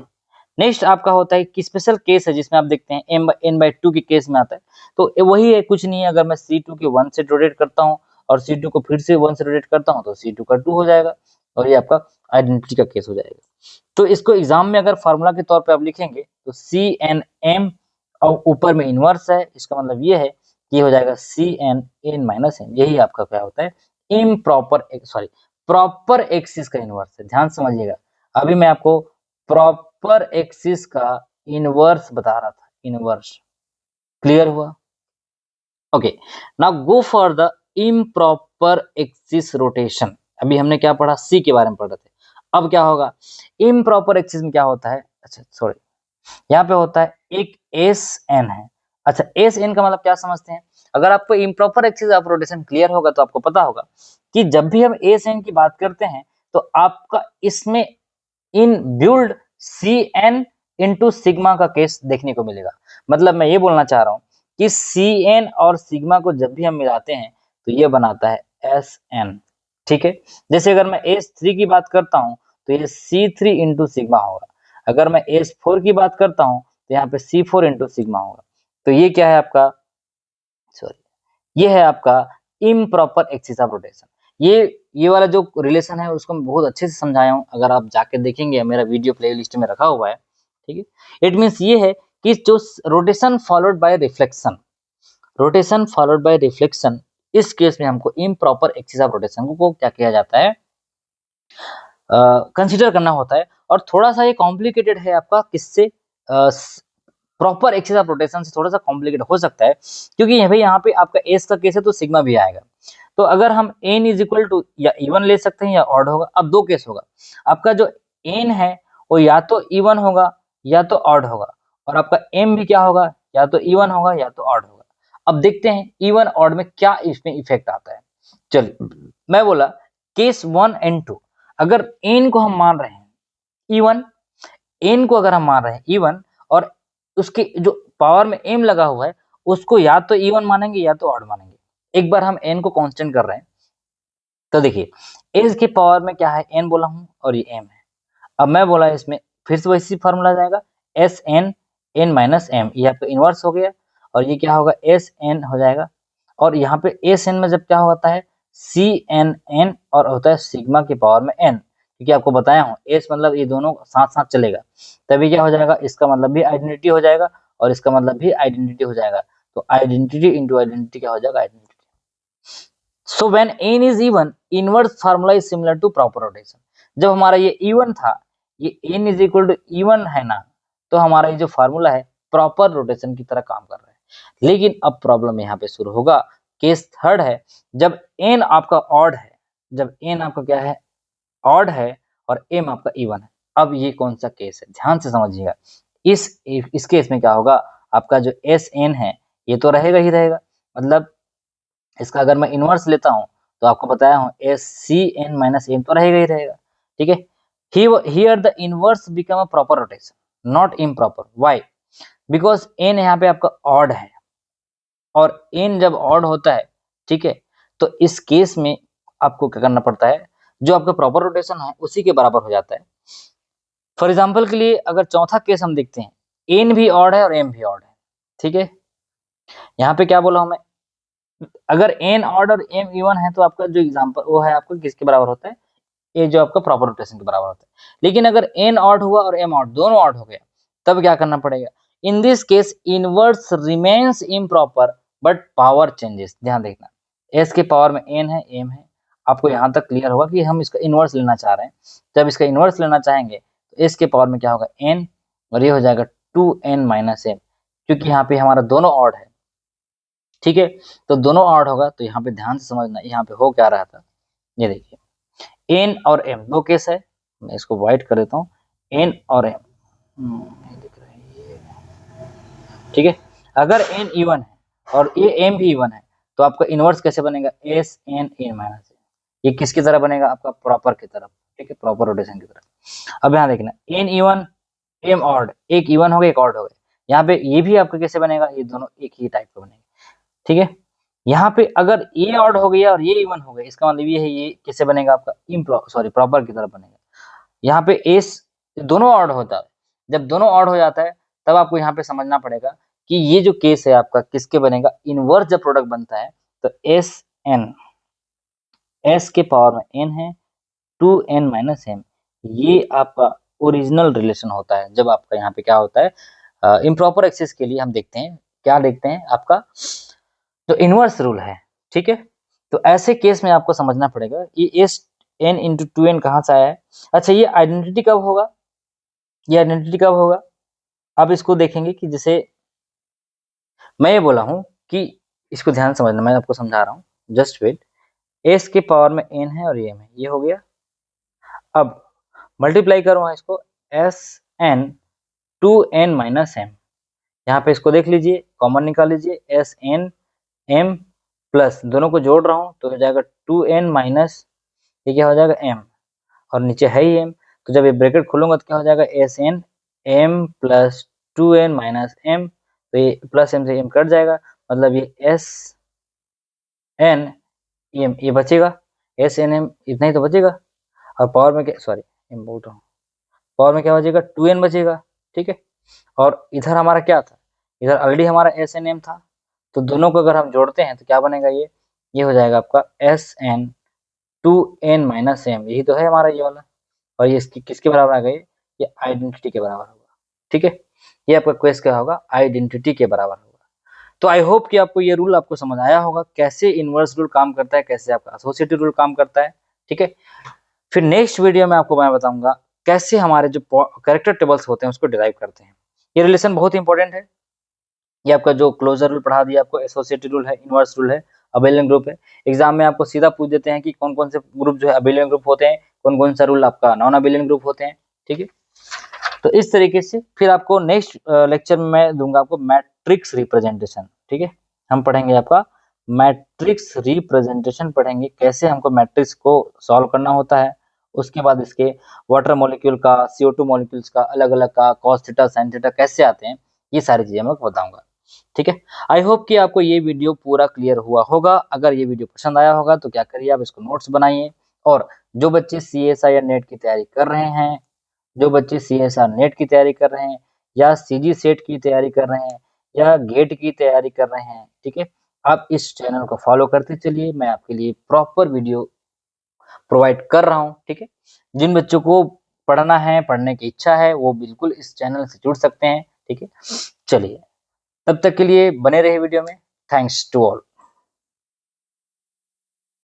नेक्स्ट आपका होता है कि स्पेशल केस है जिसमें आप देखते हैं n/2 के केस में आता है। तो वही है, कुछ नहीं है, अगर मैं C2 के 1 से रोटेट करता हूँ और C2 को फिर से 1 से रोटेट करता हूँ तो C2 का 2 हो जाएगा, और ये आपका आइडेंटिटी का केस हो जाएगा। तो इसको एग्जाम में अगर फार्मूला के तौर पे आप लिखेंगे तो CnM और ऊपर में इनवर्स है, इसका मतलब ये है कि ये हो जाएगा Cn(n-m), यही आपका क्या होता है, प्रॉपर एक्सिस का इनवर्स है। ध्यान समझिएगा, अभी मैं आपको प्रॉपर एक्सिस का इनवर्स बता रहा था, इनवर्स, क्लियर हुआ? Okay, now go for the improper axis rotation. अभी हमने क्या पढ़ा, सी के बारे में पढ़ रहे थे। अब क्या होगा, इम्प्रॉपर एक्सिस में क्या होता है, अच्छा सॉरी, यहाँ पे होता है एक एस एन है। अच्छा, एस एन का मतलब क्या समझते हैं, अगर आपको improper axis of rotation clear होगा तो आपको पता होगा कि जब भी हम एस एन की बात करते हैं तो आपका इसमें in build C N into sigma का केस देखने को मिलेगा। मतलब मैं ये बोलना चाह रहा हूँ कि सी एन और सिग्मा को जब भी हम मिलाते हैं तो ये बनाता है एस एन, ठीक है। जैसे अगर मैं एस थ्री की बात करता हूँ तो ये सी थ्री इंटू सिग्मा होगा, अगर मैं एस फोर की बात करता हूँ तो यहाँ पे सी फोर इंटू सिग्मा होगा। तो ये क्या है आपका, सॉरी, ये है आपका इम्प्रॉपर एक्सिस ऑफ रोटेशन। ये वाला जो रिलेशन है उसको मैं बहुत अच्छे से समझाया हूँ, अगर आप जाके देखेंगे मेरा वीडियो प्लेलिस्ट में रखा हुआ है, ठीक है। इट मीन्स ये है कि जो rotation followed by reflection, rotation followed by reflection, इस केस में हमको इम्प्रॉपर एक्सिस ऑफ रोटेशन को क्या किया जाता है, कंसीडर करना होता है। और थोड़ा सा ये कॉम्प्लिकेटेड है आपका, किससे, प्रॉपर एक्सिस ऑफ रोटेशन से थोड़ा सा कॉम्प्लिकेटेड हो सकता है, क्योंकि यहाँ पे आपका एस का केस है तो सिग्मा भी आएगा। तो अगर हम n इज इक्वल टू या इवन ले सकते हैं या ऑड होगा। अब दो केस होगा, आपका जो n है वो या तो इवन होगा या तो ऑड होगा, और आपका m भी क्या होगा, या तो इवन होगा या तो ऑड होगा। अब देखते हैं इवन ऑड में क्या इसमें इफेक्ट आता है। चलिए, मैं बोला केस 1 एंड 2, अगर n को हम मान रहे हैं इवन, n को अगर हम मान रहे हैं इवन और उसके जो पावर में m लगा हुआ है उसको या तो इवन मानेंगे या तो ऑड मानेंगे। एक बार हम n को कांस्टेंट कर रहे हैं तो देखिए s के पावर में क्या है, n बोला हूं और ये m है। अब मैं बोला इसमें फिर से वैसी फार्मूला जाएगा, S n n minus m, ये आपका इनवर्स हो गया, और ये क्या होगा, एस एन हो जाएगा। और यहाँ पे एस एन में जब क्या होता है, सी एन एन, और होता है सिग्मा की पावर में एन, क्योंकि आपको बताया हूँ एस मतलब ये दोनों साथ साथ चलेगा, तभी क्या हो जाएगा, इसका मतलब भी आइडेंटिटी हो जाएगा और इसका मतलब भी आइडेंटिटी हो जाएगा। तो आइडेंटिटी इंटू आइडेंटिटी क्या हो जाएगा, identity. So when n is even, inverse formula is similar to proper rotation. जब हमारा ये इवन था, ये n is equal to even है ना, तो हमारा ये जो फार्मूला है प्रॉपर रोटेशन की तरह काम कर रहा है। लेकिन अब प्रॉब्लम यहाँ पे शुरू होगा, केस थर्ड है, जब n आपका ऑड है, जब n आपका क्या है, ऑड है, और m आपका इवन है। अब ये कौन सा केस है, ध्यान से समझिएगा। इस केस में क्या होगा, आपका जो एस एन है ये तो रहेगा ही रहेगा, मतलब इसका अगर मैं इनवर्स लेता हूं तो आपको बताया हूं S C n minus n तो रहेगा ही रहेगा, ठीक है। Here the inverse become a proper rotation not improper, why, because n यहाँ पे आपका ऑड है, और एन जब ऑड होता है, ठीक है, तो इस केस में आपको क्या करना पड़ता है, जो आपका प्रॉपर रोटेशन है उसी के बराबर हो जाता है। फॉर एग्जाम्पल के लिए अगर चौथा केस हम देखते हैं, एन भी ऑड है और एम भी ऑड है, ठीक है। यहाँ पे क्या बोला हूं मैं, अगर एन ऑड और एम इवन है तो आपका जो एग्जांपल वो है आपका किसके बराबर होता है, ये जो आपका प्रॉपर रोटेशन के बराबर होता है। लेकिन अगर एन ऑड हुआ और एम ऑड, दोनों ऑड हो गया, तब क्या करना पड़ेगा, in this case inverse remains improper but power changes. ध्यान देखना, एस के पावर में एन है, एम है, आपको यहाँ तक क्लियर होगा कि हम इसका इनवर्स लेना चाह रहे हैं। जब इसका इनवर्स लेना चाहेंगे तो एस के पावर में क्या होगा, एन, और ये हो जाएगा 2n माइनस एम, क्योंकि यहाँ पे हमारा दोनों ऑड है, ठीक है। तो दोनों ऑड होगा, तो यहाँ पे ध्यान से समझना यहाँ पे हो क्या रहा था, ये देखिए एन और एम दो केस है, मैं इसको वाइट कर देता हूँ, एन और एम, ठीक है। अगर n इवन है और ये m भी इवन है तो आपका इनवर्स कैसे बनेगा, एस एन n माइनस ए। ये किसकी तरह बनेगा, आपका प्रॉपर की तरफ, ठीक है, प्रॉपर रोटेशन की तरफ। अब यहाँ देखना n इवन m ऑड, एक इवन हो गया एक ऑड हो गया। यहाँ पे ये भी आपका कैसे बनेगा, ये दोनों एक ही टाइप का बनेगा, ठीक है। यहाँ पे अगर ये ऑड हो गया और ये इवन हो गया, इसका मतलब ये है ये कैसे बनेगा आपका प्रॉपर की तरफ बनेगा। यहाँ पे एस दोनों ऑड होता है, जब दोनों ऑड हो जाता है तब आपको यहाँ पे समझना पड़ेगा कि ये जो केस है आपका किसके बनेगा, इनवर्स जब प्रोडक्ट बनता है तो एस एन, एस के पावर में एन है, टू एन माइनस एम, ये आपका ओरिजिनल रिलेशन होता है। जब आपका यहाँ पे क्या होता है इम्प्रॉपर एक्सिस के लिए हम देखते हैं, क्या देखते हैं आपका जो इनवर्स रूल है, ठीक है। तो ऐसे केस में आपको समझना पड़ेगा ये S n into two n कहाँ से आया है। अच्छा ये आइडेंटिटी कब होगा, ये आइडेंटिटी कब होगा, अब इसको देखेंगे कि जैसे मैं ये बोला हूँ कि इसको ध्यान समझना, मैं आपको समझा रहा हूँ, जस्ट वेट। एस के पावर में एन है और ये में, ये हो गया। अब मल्टीप्लाई करो इसको, S n two n minus m, यहाँ पे इसको देख लीजिए, कॉमन निकाल लीजिए, एस एन एम प्लस दोनों को जोड़ रहा हूँ तो हो जाएगा टू एन माइनस, ये क्या हो जाएगा एम, और नीचे है ही एम, तो जब ये ब्रैकेट खोलूंगा तो क्या हो जाएगा, S n m plus two n minus m, तो ये प्लस एम से एम कट जाएगा, मतलब ये एस एन एम ये बचेगा, एस एन एम इतना ही तो बचेगा। और पावर में क्या, सॉरी एम बोल रहा हूँ, पावर में क्या बचेगा, टू एन बचेगा, ठीक है। और इधर हमारा क्या था, इधर ऑलरेडी हमारा एस एन एम था, तो दोनों को अगर हम जोड़ते हैं तो क्या बनेगा, ये हो जाएगा आपका S n two n minus m, यही तो है हमारा ये वाला। और ये इसकी किसके बराबर आ गई, ये आइडेंटिटी के बराबर होगा, ठीक है। ये आपका क्वेश्चन क्या होगा, आइडेंटिटी के बराबर होगा। तो आई होप कि आपको ये रूल आपको समझ आया होगा, कैसे इनवर्स रूल काम करता है, कैसे आपका एसोसिएटिव रूल काम करता है, ठीक है। फिर नेक्स्ट वीडियो में आपको मैं बताऊंगा कैसे हमारे जो कैरेक्टर टेबल्स होते हैं उसको डिराइव करते हैं। ये रिलेशन बहुत इंपॉर्टेंट है। ये आपका जो क्लोजर रूल पढ़ा दिया आपको, एसोसिएटिव रूल है, इनवर्स रूल है, अबेलियन ग्रुप है। एग्जाम में आपको सीधा पूछ देते हैं कि कौन कौन से ग्रुप जो है अबेलियन ग्रुप होते हैं, कौन कौन सा रूल आपका नॉन अबेलियन ग्रुप होते हैं, ठीक है। तो इस तरीके से फिर आपको नेक्स्ट लेक्चर में मैं दूंगा आपको मैट्रिक्स रिप्रेजेंटेशन, ठीक है। हम पढ़ेंगे आपका मैट्रिक्स रिप्रेजेंटेशन, पढ़ेंगे कैसे हमको मैट्रिक्स को सॉल्व करना होता है। उसके बाद इसके वाटर मॉलिक्यूल का, CO2 मॉलिक्यूल्स का अलग अलग का कॉस थीटा साइन थीटा कैसे आते हैं, ये सारी चीजें मैं बताऊंगा, ठीक है। आई होप कि आपको ये वीडियो पूरा क्लियर हुआ होगा। अगर ये वीडियो पसंद आया होगा तो क्या करिए, आप इसको नोट्स बनाइए। और जो बच्चे CSI या नेट की तैयारी कर रहे हैं, जो बच्चे CSR नेट की तैयारी कर रहे हैं, या CG सेट की तैयारी कर रहे हैं, या गेट की तैयारी कर रहे हैं, ठीक है, आप इस चैनल को फॉलो करते चलिए। मैं आपके लिए प्रॉपर वीडियो प्रोवाइड कर रहा हूँ, ठीक है। जिन बच्चों को पढ़ना है, पढ़ने की इच्छा है, वो बिल्कुल इस चैनल से जुड़ सकते हैं, ठीक है। चलिए, तब तक के लिए बने रहे वीडियो में। Thanks to all.